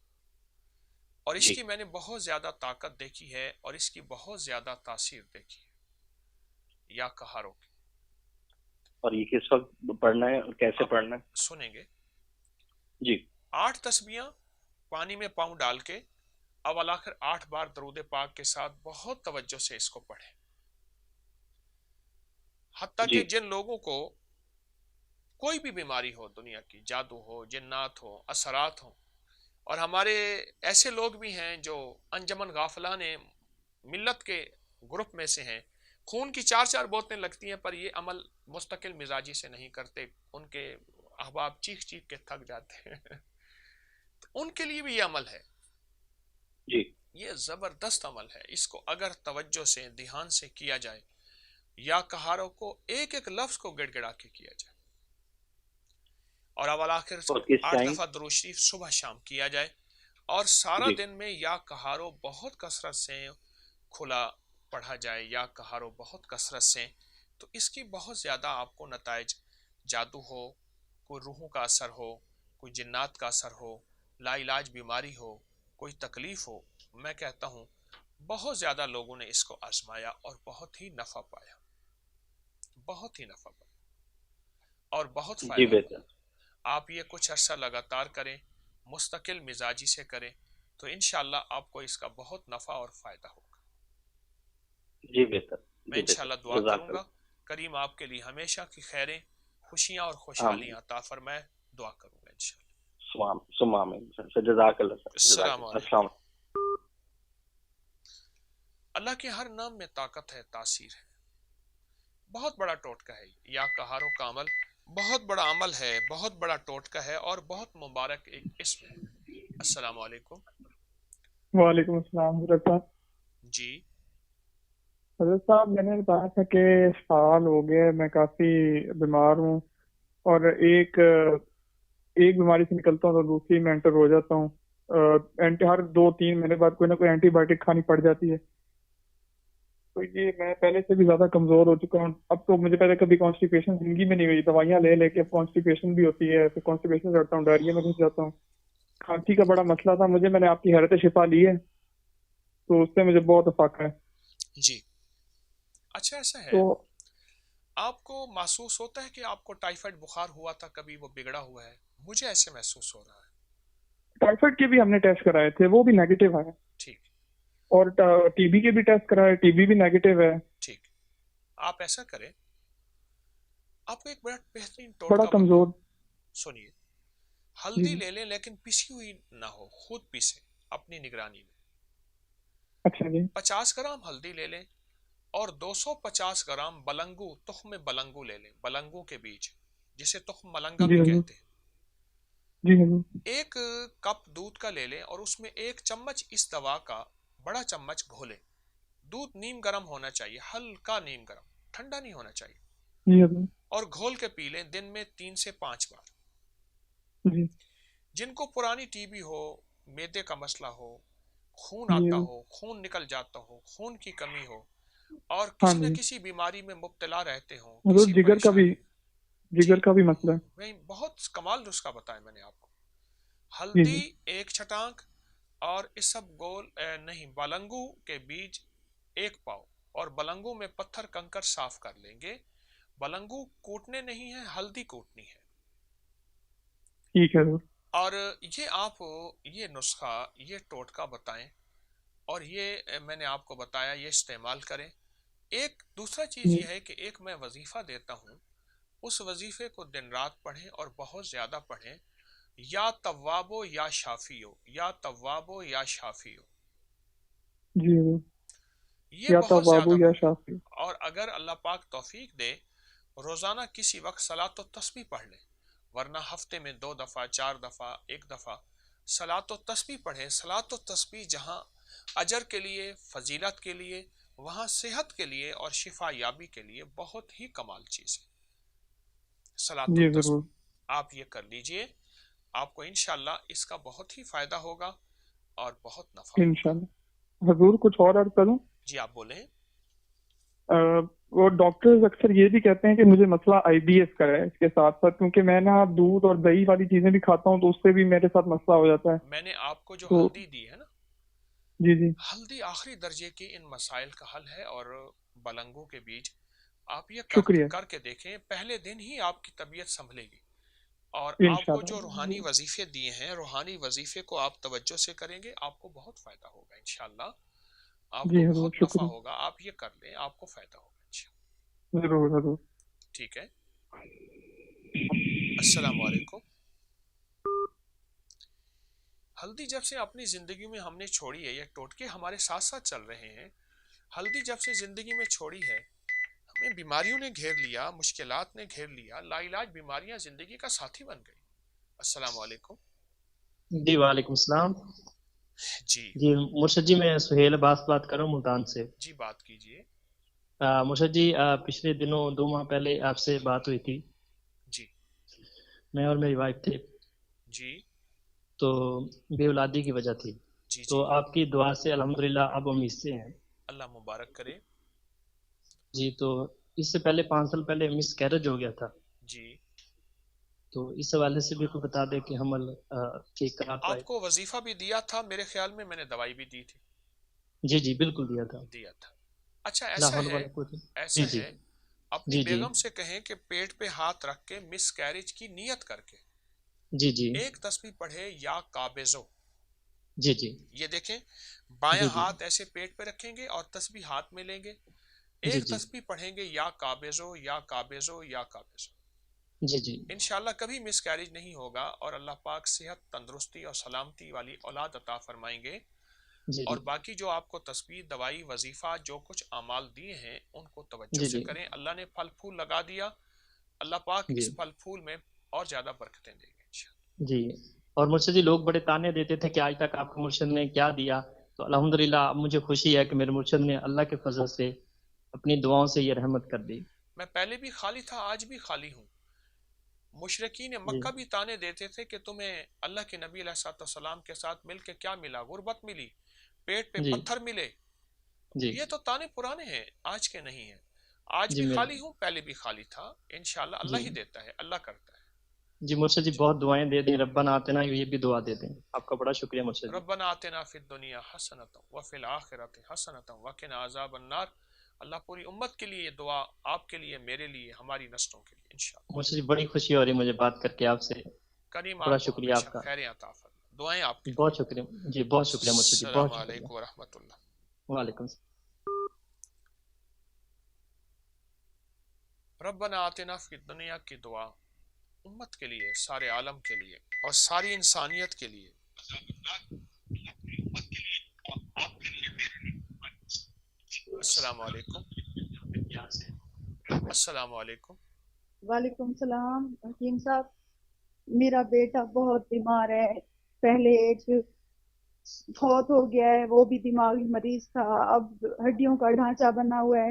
اور اس کی میں نے بہت زیادہ طاقت دیکھی ہے اور اس کی بہت زیادہ تاثیر دیکھی ہے یا کہارو کی. اور یہ کس وقت پڑھنا ہے اور کیسے پڑھنا ہے؟ سنیں گے. جی. 8 تسبیحاں پانی میں پاؤں ڈال کے اول آخر 8 بار درود پاک کے ساتھ بہت توجہ سے اس کو پڑھیں. حتیٰ کہ جن لوگوں کو کوئی بھی بیماری ہو دنیا کی، جادو ہو، جنات ہو، اثرات ہو، اور ہمارے ایسے لوگ بھی ہیں جو انجمن غافلان ملت کے گروپ میں سے ہیں، خون کی 4 بوتلیں لگتی ہیں پر یہ عمل مستقل مزاجی سے نہیں کرتے. ان کے احباب چیخ چیخ کے تھک جاتے ہیں. تو ان کے لیے بھی یہ عمل ہے. جی. یہ زبردست عمل ہے. اس کو اگر توجہ سے، دھیان سے کیا جائے، یا کہاروں کو ایک ایک لفظ کو گڑ گڑا کے کیا جائے، اور اول آخر 8 دفعہ درود شریف صبح شام کیا جائے، اور سارا دن میں یا کہارو بہت کثرت سے کھلا پڑھا جائے، یا کہارو بہت کثرت سے، تو اس کی بہت زیادہ آپ کو نتائج، جادو ہو، کوئی روحوں کا اثر ہو، کوئی جنات کا اثر ہو، لا علاج بیماری ہو، کوئی تکلیف ہو، میں کہتا ہوں بہت زیادہ لوگوں نے اس کو آزمایا اور بہت ہی نفع پایا، بہت ہی نفع پایا اور بہت فائدہ پایا. آپ یہ کچھ عرصہ لگاتار کریں، مستقل مزاجی سے کریں، تو انشاءاللہ آپ کو اس کا بہت نفع اور فائدہ ہوگا. جی بہتر. میں انشاءاللہ دعا کروں گا کریم آپ کے لیے ہمیشہ کی خیریں، خوشیاں اور خوشحالیاں عطا فرمائے. دعا کروں گا انشاءاللہ. جزاک اللہ. السلام علیکم. اللہ کے ہر نام میں طاقت ہے، تاثیر ہے. بہت بڑا ٹوٹکا ہے یا کہاروں کا عمل، بہت بڑا عمل ہے، بہت بڑا ٹوٹکا ہے اور بہت مبارک ایک اسم ہے. السلام علیکم. وعلیکم السلام حضرت صاحب. جی حضرت صاحب، میں نے بتایا تھا کہ سال ہو گئے میں کافی بیمار ہوں، اور ایک بیماری سے نکلتا ہوں تو دوسری میں انٹر ہو جاتا ہوں. ہر 2-3 مہینے بعد کوئی نہ کوئی اینٹی بایوٹک کھانی پڑ جاتی ہے. تو یہ میں پہلے سے بھی زیادہ کمزور ہو چکا ہوں. اب تو مجھے پہلے کبھی کانسٹیپیشن زندگی میں نہیں ہوئی, دوائیاں لے لے کے اب کانسٹیپیشن بھی ہوتی ہے, پھر کانسٹیپیشن سے ہٹتا ہوں, ڈائریا میں گھس جاتا ہوں. کھانسی کا بڑا مسئلہ تھا مجھے, میں نے آپ کی حیرت شفا لی ہے تو اس سے مجھے بہت افاقہ ہے. جی اچھا ایسا ہے, تو آپ کو محسوس ہوتا ہے کہ آپ کو ٹائیفائڈ بخار ہوا تھا کبھی, وہ بگڑا ہوا ہے؟ مجھے ایسے محسوس ہو رہا ہے. ٹائیفائڈ کے بھی ہم نے ٹیسٹ کرائے تھے, وہ بھی نیگیٹو آئے, ٹھیک اور ٹی بی کے بھی ٹیسٹ کرائے, ٹی بی بھی نیگیٹو ہے. ٹھیک, آپ ایسا کریں, آپ کو ایک بڑا بہترین بڑا ٹوٹکا کمزور. سنیے, جی ہلدی لے لیں لیکن پیسی ہوئی نہ ہو, خود پیسیں اپنی نگرانی میں. اچھا جی. 50 گرام ہلدی لے لیں اور 250 گرام بلنگو, تخم بلنگو لے لیں, بلنگو کے بیج جسے تخم ملنگا جی بھی حضور. کہتے ہیں. جی حضور. ایک کپ دودھ کا لے لیں اور اس میں 1 چمچ اس دوا کا بڑا چمچ گھولیں. دودھ نیم گرم ہونا چاہیے, ہلکا نیم گرم, ٹھنڈا نہیں ہونا چاہیے, جی حضور. اور گھول کے پی لیں دن میں 3 سے 5 بار. جی جن کو پرانی ٹی بی ہو, میدے کا مسئلہ ہو, خون جی آتا حضور. ہو, خون نکل جاتا ہو, خون کی کمی ہو, اور ہاں کسی نہ جی کسی بیماری میں مبتلا رہتے ہوں, حضور, کسی جگر کا بھی, پریشانی. جی جگر کا بھی مسئلہ ہے. میں بہت کمال نسخہ بتایا میں نے آپ کو. جی جی. ہلدی 1 چھٹانک اور اس سب گول نہیں, بلنگو کے بیج 1 پاؤ, اور بلنگو میں پتھر کنکر صاف کر لیں گے. بلنگو کوٹنے نہیں ہے, ہلدی کوٹنی ہے. ٹھیک ہے حضور. اور یہ آپ یہ نسخہ, یہ ٹوٹکا بتائیں, اور یہ میں نے آپ کو بتایا, یہ استعمال کریں. ایک دوسرا چیز جی یہ ہے کہ ایک میں وظیفہ دیتا ہوں, اس وظیفے کو دن رات پڑھیں اور بہت زیادہ پڑھیں. یا توابو یا شافیو, یا توابو یا شافیو, جی حضور. یہ یا بہت توابو زیادہ یا پڑھیں. شافی. اور اگر اللہ پاک توفیق دے, روزانہ کسی وقت صلاۃ و تسبیح پڑھ لیں, ورنہ ہفتے میں 2 دفعہ, 4 دفعہ, 1 دفعہ صلاۃ و تسبیح پڑھیں. صلاۃ و تسبیح جہاں اجر کے لیے, فضیلت کے لیے, وہاں صحت کے لیے اور شفا یابی کے لیے بہت ہی کمال چیز ہے صلاۃ جی ضرور. التسبیح. آپ یہ کر لیجئے, آپ کو انشاءاللہ اس کا بہت ہی فائدہ ہوگا اور بہت نفع ہوگا. انشاءاللہ. حضور کچھ اور عرض کروں؟ جی آپ بولیں. وہ ڈاکٹرز اکثر یہ بھی کہتے ہیں کہ مجھے مسئلہ آئی بی ایس کا ہے اس کے ساتھ ساتھ, کیونکہ میں نا دودھ اور دہی والی چیزیں بھی کھاتا ہوں تو اس سے بھی میرے ساتھ مسئلہ ہو جاتا ہے. میں نے آپ کو جو تو ہلدی دی ہے نا, جی جی. ہلدی آخری درجے کی ان مسائل کا حل ہے, اور بلنگو کے بیج آپ یہ شکریہ. کر کے دیکھیں, پہلے دن ہی آپ کی طبیعت سنبھلے گی. اور آپ کو جو روحانی انشاءاللہ. وظیفے دیے ہیں, روحانی وظیفے کو آپ توجہ سے کریں گے, آپ کو بہت فائدہ ہوگا انشاءاللہ. آپ کو جی حضور بہت نفع شکریہ. ہوگا, آپ یہ کر لیں, آپ کو فائدہ ہوگا انشاءاللہ. ضرور حضور. ٹھیک ہے. السلام علیکم. ہلدی جب سے اپنی زندگی میں ہم نے چھوڑی ہے, یہ ٹوٹکے ہمارے ساتھ ساتھ چل رہے ہیں. ہلدی جب سے زندگی میں چھوڑی ہے, ہمیں بیماریوں نے گھیر لیا, مشکلات نے گھیر لیا, لا علاج بیماریاں زندگی کا ساتھی بن گئی. السلام علیکم. جی وعلیکم السلام. جی جی مرشد جی, میں سہیل عباس بات کر رہا ہوں ملتان سے. جی بات کیجئے. مرشد جی, پچھلے دنوں 2 ماہ پہلے آپ سے بات ہوئی تھی. جی. میں اور میری وائف تھے. جی. تو بے اولادی کی وجہ تھی. جی. تو آپ کی دعا سے الحمدللہ اب ہم اس سے ہیں. اللہ مبارک کرے. جی. تو اس سے پہلے 5 سال پہلے مس کیرج ہو گیا تھا. جی. تو اس حوالے سے بھی کوئی بتا دے کہ حمل ٹھیک کرا پائے. آپ کو وظیفہ بھی دیا تھا میرے خیال میں نے دوائی بھی دی تھی. جی جی بالکل دیا تھا. اچھا ایسا ہے, ایسا جی ہے, اپنی جی جی بیگم سے کہیں کہ پیٹ پہ ہاتھ رکھ کے مس کیریج کی نیت کر کے جی جی 1 تسبیح پڑھے, یا قابضو. جی جی. یہ دیکھیں, بائیں جی جی ہاتھ ایسے پیٹ پہ رکھیں گے اور تسبیح ہاتھ میں لیں گے, جی 1 جی تسبیح پڑھیں گے, یا قابضو یا قابضو یا قابضو. جی جی. انشاءاللہ کبھی مس کیریج نہیں ہوگا, اور اللہ پاک صحت, تندرستی اور سلامتی والی اولاد عطا فرمائیں گے. جی اور جی. باقی جو آپ کو تسبیح, دوائی, وظیفہ, جو کچھ اعمال دیے ہیں ان کو توجہ جی سے جی. کریں. اللہ نے پھل پھول لگا دیا, اللہ پاک جی اس پھل پھول میں اور زیادہ برکتیں دیں گے انشاءاللہ. جی. اور مرشد جی, لوگ بڑے تانے دیتے تھے کہ آج تک آپ کو مرشد نے کیا دیا. تو الحمدللہ اب مجھے خوشی ہے کہ میرے مرشد نے اللہ کے فضل سے اپنی دعاؤں سے یہ رحمت کر دی. میں پہلے بھی خالی تھا, آج بھی خالی ہوں. مشرکین مکہ بھی تانے دیتے تھے کہ تمہیں اللہ کے نبی علیہ السلام کے ساتھ مل کے کیا ملا, غربت ملی, پیٹ پہ جی پتھر ملے, جی یہ تو تانے پرانے ہیں، آج کے نہیں ہیں. آج جی بھی میرے خالی ہوں، پہلے بھی خالی تھا. انشاءاللہ اللہ جی ہی دیتا ہے، اللہ کرتا ہے. جی مرشد جی جی. بہت دعائیں دے دیں، ربنا آتنا یہ بھی دعا دے دیں. آپ کا بڑا شکریہ مرشد جی. ربنا آتنا فی الدنیا حسنۃ وفی الآخرۃ حسنۃ وقنا عذاب النار. اللہ پوری امت کے لیے دعا، آپ کے لیے، میرے لیے، ہماری نسلوں کے لیے انشاءاللہ. مرشد جی بڑی خوشی ہو رہی مجھے بات کر کے آپ سے. کریم بڑا آپ کو شکریہ ہمیشہ آپ کا. خیریں عطا فرمائے. دعائیں آپ کے بہت لیے. شکریہ جی، بہت شکریہ مرشد جی، السلام بہت شکریہ. علیکم ورحمۃ اللہ. وعلیکم السلام. ربنا آتنا فی الدنیا کی دعا امت کے لیے، سارے عالم کے لیے اور ساری انسانیت کے لیے. السلام علیکم. السلام علیکم. وعلیکم السلام. حکیم صاحب، میرا بیٹا بہت بیمار ہے، پہلے ایک فوت ہو گیا ہے، وہ بھی دماغی مریض تھا، اب ہڈیوں کا ڈھانچہ بنا ہوا ہے،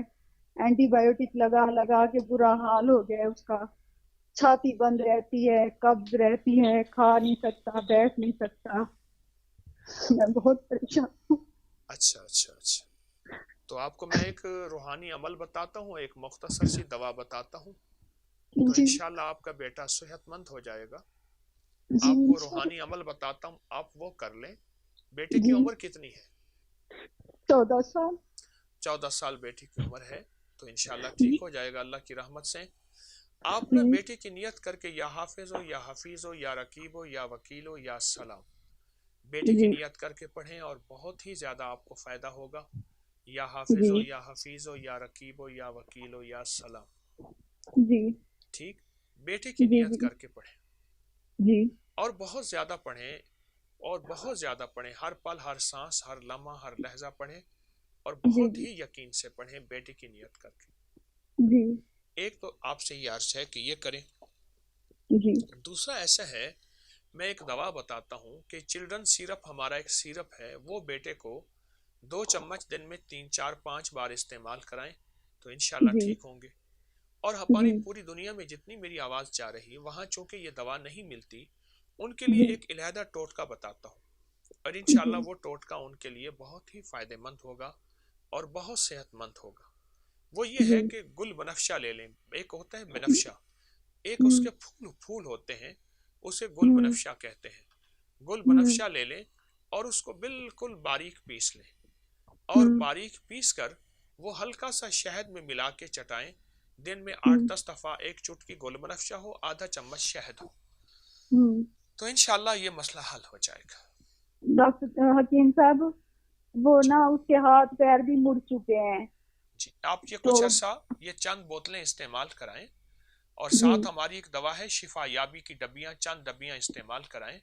اینٹی بایوٹک لگا لگا کے برا حال ہو گیا ہے اس کا. چھاتی بند رہتی ہے، قبض رہتی ہے، کھا نہیں سکتا، بیٹھ نہیں سکتا. میں بہت پریشان ہوں. اچھا اچھا اچھا. تو آپ کو میں ایک روحانی عمل بتاتا ہوں، ایک مختصر سی دوا بتاتا ہوں، تو جی انشاءاللہ آپ کا بیٹا صحت مند ہو جائے گا. جی آپ کو انشاءاللہ. روحانی عمل بتاتا ہوں، آپ وہ کر لیں. بیٹے کی جی عمر کتنی ہے؟ 14 سال. 14 سال بیٹی کی عمر ہے، تو انشاءاللہ جی ٹھیک ہو جائے گا اللہ کی رحمت سے. آپ جی نا بیٹے کی نیت کر کے یا حافظ ہو یا حفیظ ہو یا رقیب ہو یا وکیل ہو یا سلام، بیٹے کی جی نیت کر کے پڑھیں اور بہت ہی زیادہ آپ کو فائدہ ہوگا. یا حافظ ہو جی یا حفیظ ہو یا رقیب ہو یا وکیل ہو یا سلام. جی ٹھیک، بیٹے کی جی نیت جی کر کے پڑھیں جی اور بہت زیادہ پڑھیں، اور بہت زیادہ پڑھیں. ہر پل، ہر سانس، ہر لمحہ، ہر لہجہ پڑھیں اور جی بہت ہی یقین سے پڑھیں بیٹے کی نیت کر کے. جی ایک تو آپ سے یہ عرض ہے کہ یہ کریں. جی دوسرا ایسا ہے، میں ایک دوا بتاتا ہوں کہ چلڈرن سیرپ، ہمارا ایک سیرپ ہے، وہ بیٹے کو 2 چمچ دن میں 3 4 5 بار استعمال کرائیں تو انشاءاللہ جی ٹھیک ہوں گے. اور جی ہماری پوری دنیا میں جتنی میری آواز جا رہی وہاں چونکہ یہ دوا نہیں ملتی، ان کے لیے جی ایک علیحدہ ٹوٹکا بتاتا ہوں، اور جی انشاءاللہ وہ ٹوٹکا ان کے لیے بہت ہی فائدہ مند ہوگا اور بہت صحت مند ہوگا. وہ یہ جی ہے کہ گل بنفشہ لے لیں. ایک ہوتا ہے بنفشہ، ایک اس ہوں کے پھول ہوتے ہیں، اسے گل ہوں بنفشہ کہتے ہیں. گل ہوں بنفشہ لے لیں اور اس کو بالکل باریک پیس لیں، اور ہوں باریک پیس کر وہ ہلکا سا شہد میں ملا کے چٹائیں. دن میں ہوں 8-10 دفعہ ایک چٹکی گل بنفشہ ہو، آدھا چمچ شہد ہو، ہوں. تو انشاءاللہ یہ مسئلہ حل ہو جائے گا. ڈاکٹر حکیم صاحب، وہ جی نا اس کے ہاتھ پیر بھی مڑ چکے ہیں جی. آپ یہ تو. کچھ عرصہ یہ چند بوتلیں استعمال کرائیں، اور جی ساتھ ہماری ایک دوا ہے شفا یابی کی ڈبیاں، چند ڈبیاں استعمال کرائیں.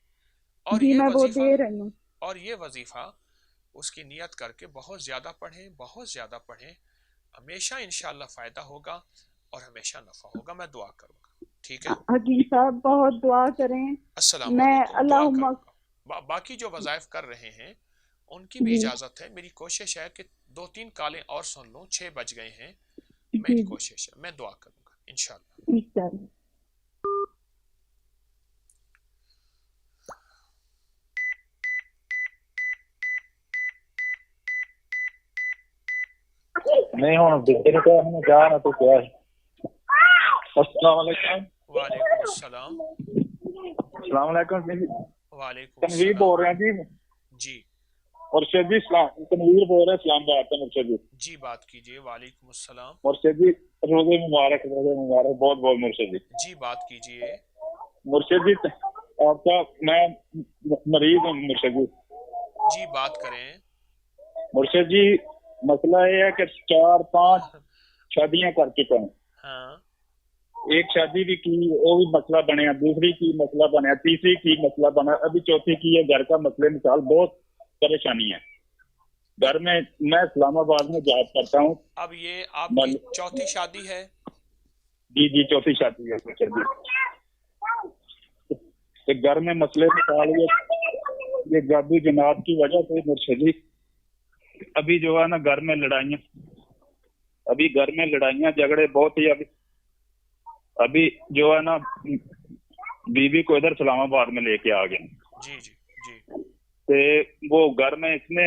اور جی یہ میں وہ وظیفہ، دے رہی ہوں. اور یہ وظیفہ اس کی نیت کر کے بہت زیادہ پڑھیں، بہت زیادہ پڑھیں. ہمیشہ انشاءاللہ فائدہ ہوگا اور ہمیشہ نفع ہوگا. میں دعا کروں گا. ٹھیک ہے. حکیم صاحب بہت دعا کریں. السلام میں علیکم. دعا اللہم. کروں گا. باقی جو وظائف کر رہے ہیں ان کی بھی جی اجازت ہے. میری کوشش ہے کہ 2-3 کالیں اور سن لوں. 6 بج گئے ہیں. میری جی کوشش ہے، میں دعا کروں گا انشاءاللہ. انشاءاللہ. نہیں ہونا دیکھتے نہیں کیا ہمیں کیا نہ تو کیا ہے. السلام علیکم. وعلیکم السلام. السلام علیکم. وعلیکم تنویر بول السلام. رہے ہیں جی. جی مرشد جی تنویر بول رہے ہیں اسلام آباد سے. مرشد جی جی بات کیجئے. وعلیکم السلام. مرشد جی روزے مبارک، روزے مبارک بہت بہت. مرشد جی جی بات کیجئے. مرشد جی آپ کا میں مریض ہوں. مرشد جی جی بات کریں. مرشد جی مسئلہ یہ ہے کہ 4-5 شادیاں کر چکا ہوں. ہاں ایک شادی بھی کی، وہ بھی مسئلہ بنیا، دوسری کی مسئلہ بنیا، تیسری کی مسئلہ بنا، ابھی چوتھی کی ہے. گھر کا مسئلہ مثال بہت پریشانی ہے گھر میں. میں اسلام آباد میں جاب کرتا ہوں. اب یہ آپ کی چوتھی شادی ہے؟ جی جی چوتھی شادی ہے. گھر میں مسئلے مثال یہ جادو جناب کی وجہ سے مرشد جی ابھی جو ہے نا گھر میں لڑائیاں جھگڑے بہت ہی. ابھی جو ہے نا بیوی کو ادھر اسلام آباد میں لے کے آ گئے. جی جی جی. وہ گھر میں اس نے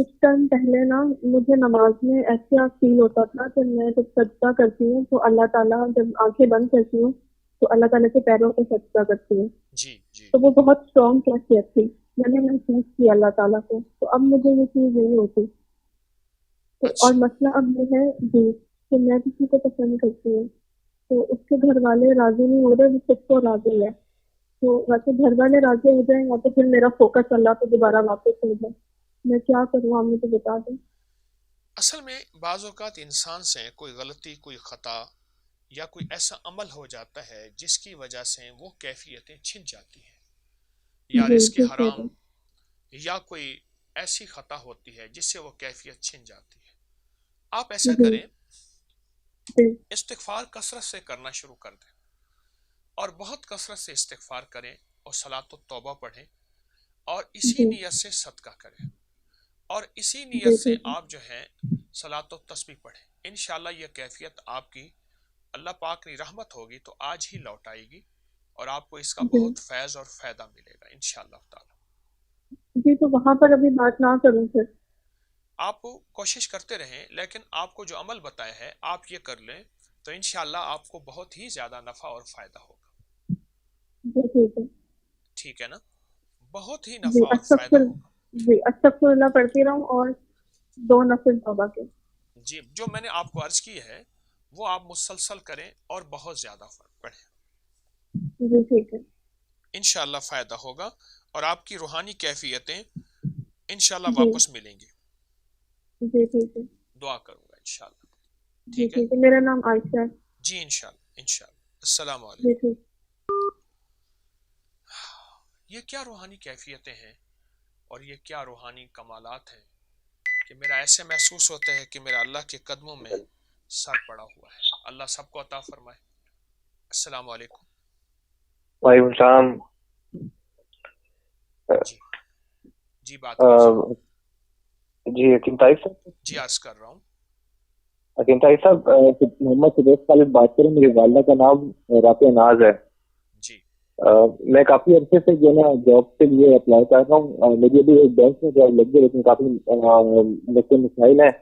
کچھ ٹائم پہلے نا مجھے نماز میں ایسا فیل ہوتا تھا کہ میں جب سجدہ کرتی ہوں تو اللہ تعالیٰ، جب آنکھیں بند کرتی ہوں تو اللہ تعالیٰ کے پیروں پہ سجدہ کرتی ہوں. تو وہ بہت اسٹرانگ کیفیت تھی، میں نے محسوس کیا اللہ تعالیٰ کو. تو اب مجھے یہ چیز نہیں ہوتی. تو اور مسئلہ اب یہ ہے جی کہ میں کسی کو پسند کرتی ہوں تو اس کے گھر والے راضی نہیں ہو رہے، وہ خود کو راضی ہے. تو ویسے گھر والے راضی ہو جائیں یا تو پھر میرا فوکس اللہ پہ دوبارہ واپس ہو جائے. میں کیا کروں، آپ مجھے بتا دیں. اصل میں بعض اوقات انسان سے کوئی غلطی، کوئی خطا یا کوئی ایسا عمل ہو جاتا ہے جس کی وجہ سے وہ کیفیتیں چھن جاتی ہیں، یا رزق حرام یا کوئی ایسی خطا ہوتی ہے جس سے وہ کیفیت چھن جاتی ہے. آپ ایسا کریں، استغفار کثرت سے کرنا شروع کر دیں اور بہت کثرت سے استغفار کریں اور صلاۃ التوبہ پڑھیں اور اسی نیت سے صدقہ کریں اور اسی نیت سے آپ جو ہے صلاۃ التسبیح پڑھیں. انشاءاللہ یہ کیفیت آپ کی اللہ پاک کی رحمت ہوگی تو آج ہی لوٹ آئے گی اور آپ کو اس کا بہت فیض اور فائدہ ملے گا انشاءاللہ تعالی. جی تو وہاں پر ابھی بات نہ کروں پھر. آپ کوشش کرتے رہیں، لیکن آپ کو جو عمل بتایا ہے آپ یہ کر لیں تو انشاءاللہ آپ کو بہت ہی زیادہ نفع اور فائدہ ہوگا. جی ٹھیک ہے. ٹھیک ہے نا، بہت ہی نفع اور فائدہ ہوگا. جی استغفر اللہ پڑھتی رہوں اور 2 نفل توبہ کے. جی جو میں نے آپ کو عرض کی ہے وہ آپ مسلسل کریں اور بہت زیادہ پڑھیں. جی ٹھیک ہے. انشاءاللہ فائدہ ہوگا اور آپ کی روحانی کیفیتیں انشاءاللہ واپس ملیں گی. جی ٹھیک ہے. دعا کروں گا انشاءاللہ. جی ٹھیک ہے. میرا نام عائشہ ہے. جی انشاءاللہ انشاءاللہ. السلام علیکم. جی ٹھیک. یہ کیا روحانی کیفیتیں ہیں اور یہ کیا روحانی کمالات ہیں کہ میرا ایسے محسوس ہوتا ہے کہ میرا اللہ کے قدموں میں سر پڑا ہوا ہے. اللہ سب کو عطا فرمائے. السلام علیکم. وعلیکم السلام. جی بات کیجیے. جی حکیم طاہر صاحب. جی عرض کر رہا ہوں. حکیم طاہر صاحب محمد صدیق خالد بات کریں. میری والدہ کا نام رافع ناز ہے. جی میں کافی عرصے سے جو ہے نا جاب کے لیے اپلائی کر رہا ہوں. میری ابھی ایک بینک میں جاب لگ گئی لیکن کافی مسائل ہیں.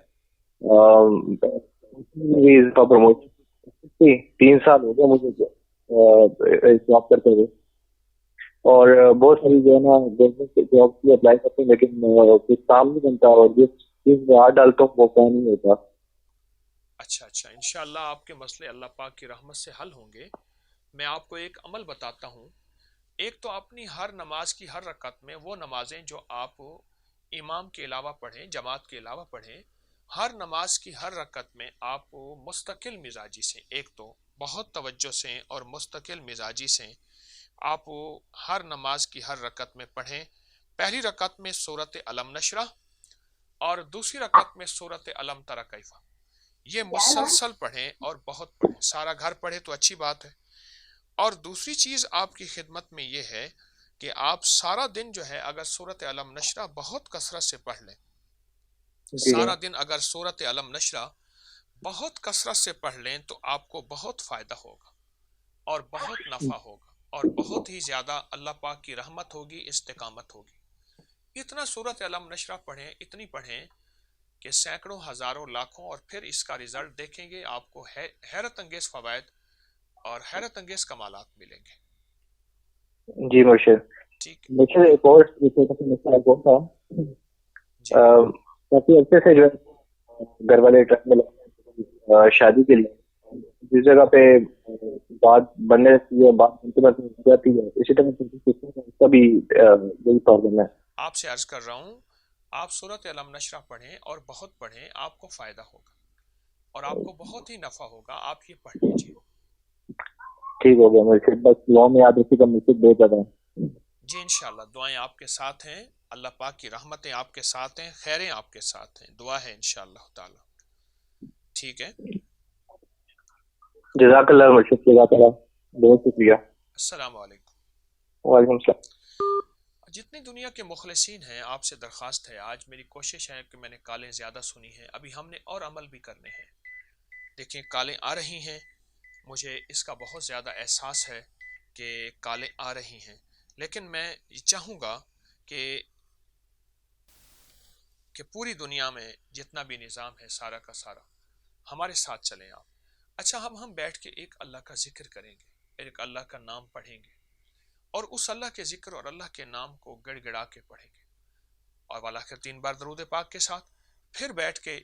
پروموشن 3 سال ہو گیا مجھے جاب کرتے ہوئے اور بہت ساری جو ہے نا گورنمنٹ جاب کی اپلائی کرتے ہیں لیکن کچھ کام نہیں بنتا اور جس چیز میں ہاتھ ڈالتا ہوں وہ کام نہیں ہوتا. اچھا انشاءاللہ آپ کے مسئلے اللہ پاک کی رحمت سے حل ہوں گے. میں آپ کو ایک عمل بتاتا ہوں. ایک تو اپنی ہر نماز کی ہر رکعت میں وہ نمازیں جو آپ امام کے علاوہ پڑھیں، جماعت کے علاوہ پڑھیں، ہر نماز کی ہر رکعت میں آپ مستقل مزاجی سے، ایک تو بہت توجہ سے اور مستقل مزاجی سے آپ ہر نماز کی ہر رکعت میں پڑھیں. پہلی رکعت میں سورۃ علم نشرہ اور دوسری رکعت میں سورۃ علم تری کیف. یہ مسلسل پڑھیں اور بہت پڑھیں. سارا گھر پڑھے تو اچھی بات ہے. اور دوسری چیز آپ کی خدمت میں یہ ہے کہ آپ سارا دن جو ہے اگر سورۃ علم نشرہ بہت کثرت سے پڑھ لیں، سارا دن اگر سورۃ علم نشرہ بہت کثرت سے پڑھ لیں تو آپ کو بہت فائدہ ہوگا اور بہت نفع ہوگا اور بہت ہی زیادہ اللہ پاک کی رحمت ہوگی، استقامت ہوگی. اتنا سورۃ علم نشرہ پڑھیں، اتنی پڑھیں کہ سینکڑوں، ہزاروں، لاکھوں، اور پھر اس کا رزلٹ دیکھیں گے. آپ کو حیرت انگیز فوائد اور حیرت انگیز کمالات ملیں گے. جی مرشد. ٹھیک. مجھے ایک اور مسئلہ تھا. کافی عرصے سے جو ہے گھر والے ٹرک میں شادی کے لیے جس جگہ پہ بات بننے لگتی ہے، بات بنتے جاتی ہے، اسی طرح کا بھی یہی پرابلم ہے. آپ سے عرض کر رہا ہوں آپ سورۃ علم نشرہ پڑھیں اور بہت پڑھیں، آپ کو فائدہ ہوگا اور آپ کو بہت ہی نفع ہوگا. آپ یہ پڑھ لیجیے. ٹھیک ہو گیا. مجھے بس دعاؤں میں یاد رکھیے گا، مجھے بہت زیادہ. جی انشاءاللہ دعائیں آپ کے ساتھ ہیں، اللہ پاک کی رحمتیں آپ کے ساتھ ہیں، خیریں آپ کے ساتھ ہیں. دعا ہے انشاءاللہ تعالی. ٹھیک ہے. جزاک اللہ مرشد. جزاک اللہ، بہت شکریہ. السلام علیکم. وعلیکم السلام. جتنی دنیا کے مخلصین ہیں آپ سے درخواست ہے، آج میری کوشش ہے کہ میں نے کالیں زیادہ سنی ہیں، ابھی ہم نے اور عمل بھی کرنے ہیں. دیکھیں کالیں آ رہی ہیں، مجھے اس کا بہت زیادہ احساس ہے کہ کالیں آ رہی ہیں، لیکن میں چاہوں گا کہ پوری دنیا میں جتنا بھی نظام ہے سارا کا سارا ہمارے ساتھ چلیں آپ. اچھا ہم بیٹھ کے ایک اللہ کا ذکر کریں گے, ایک اللہ کا نام پڑھیں گے, اور اس اللہ کے ذکر اور اللہ کے نام کو گڑ گڑا کے پڑھیں گے, اور بالآخر 3 بار درود پاک کے ساتھ پھر بیٹھ کے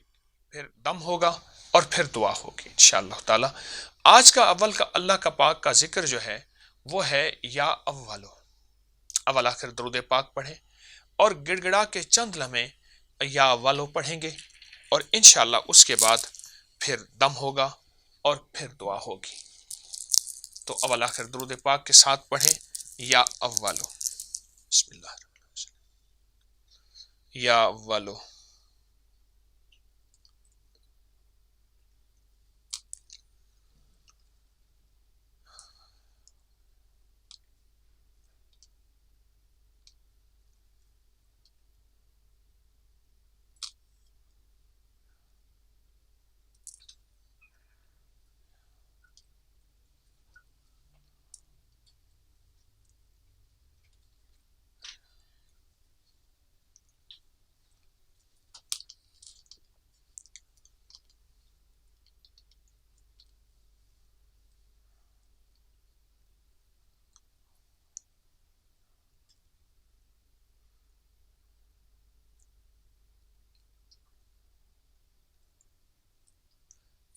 پھر دم ہوگا اور پھر دعا ہوگی انشاءاللہ تعالی. آج کا اول کا اللہ کا پاک کا ذکر جو ہے وہ ہے یا اولو. اول آخر درود پاک پڑھیں اور گڑ گڑا کے چند لمحے یا اولو پڑھیں گے, اور انشاءاللہ اس کے بعد پھر دم ہوگا اور پھر دعا ہوگی. تو اول آخر درود پاک کے ساتھ پڑھیں یا اولو. بسم اللہ الرحمن الرحیم. یا اولو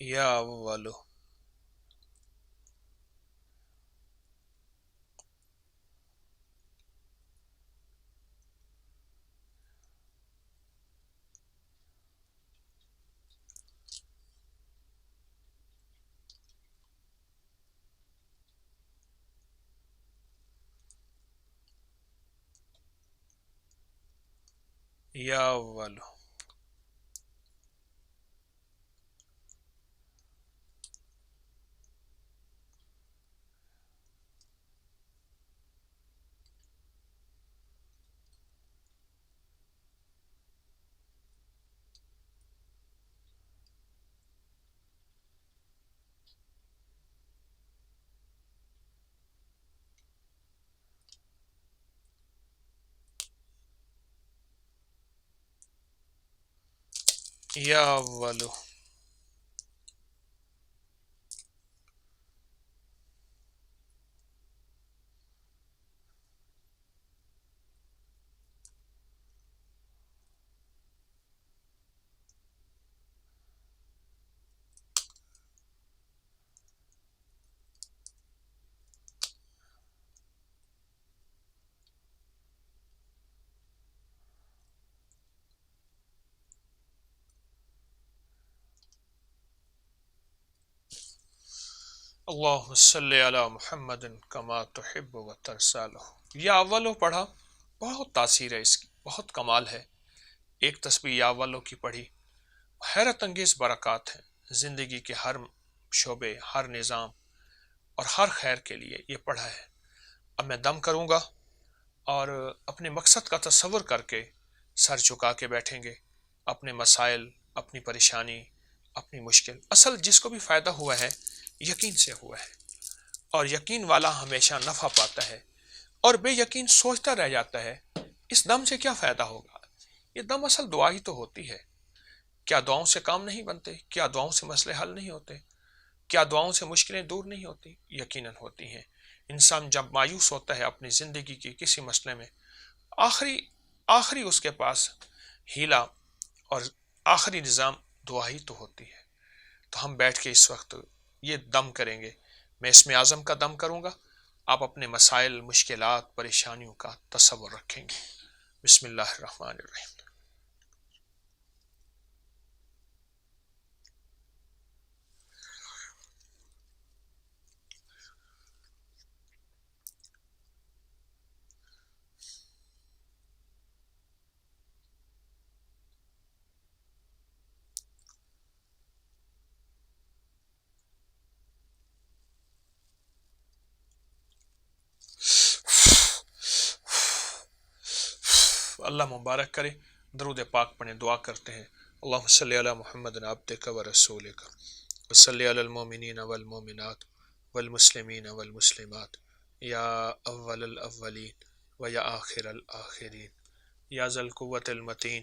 یا اولو یا اولو یا اولو اللہم صلی علی محمد کما تحب و ترسالہ. یا اولو پڑھا, بہت تاثیر ہے اس کی, بہت کمال ہے. ایک تسبیح یا اولو کی پڑھی, حیرت انگیز برکات ہیں زندگی کے ہر شعبے, ہر نظام اور ہر خیر کے لیے یہ پڑھا ہے. اب میں دم کروں گا اور اپنے مقصد کا تصور کر کے سر جھکا کے بیٹھیں گے. اپنے مسائل, اپنی پریشانی, اپنی مشکل, اصل جس کو بھی فائدہ ہوا ہے یقین سے ہوا ہے, اور یقین والا ہمیشہ نفع پاتا ہے, اور بے یقین سوچتا رہ جاتا ہے اس دم سے کیا فائدہ ہوگا. یہ دم اصل دعا ہی تو ہوتی ہے. کیا دعاؤں سے کام نہیں بنتے؟ کیا دعاؤں سے مسئلے حل نہیں ہوتے؟ کیا دعاؤں سے مشکلیں دور نہیں ہوتی؟ یقیناً ہوتی ہیں. انسان جب مایوس ہوتا ہے اپنی زندگی کے کسی مسئلے میں, آخری اس کے پاس ہیلا اور آخری نظام دعا ہی تو ہوتی ہے. تو ہم بیٹھ کے اس وقت یہ دم کریں گے. میں اسم اعظم کا دم کروں گا, آپ اپنے مسائل, مشکلات, پریشانیوں کا تصور رکھیں گے. بسم اللہ الرحمن الرحیم. اللہ مبارک کرے. درود پاک پڑھیں, دعا کرتے ہیں. اللہم صلی علی محمد عبدک و رسولک و صلی علی المومنین والمومنات والمسلمین والمسلمات یا اول الاولین و یا آخر الاخرین یا ذا القوة المتین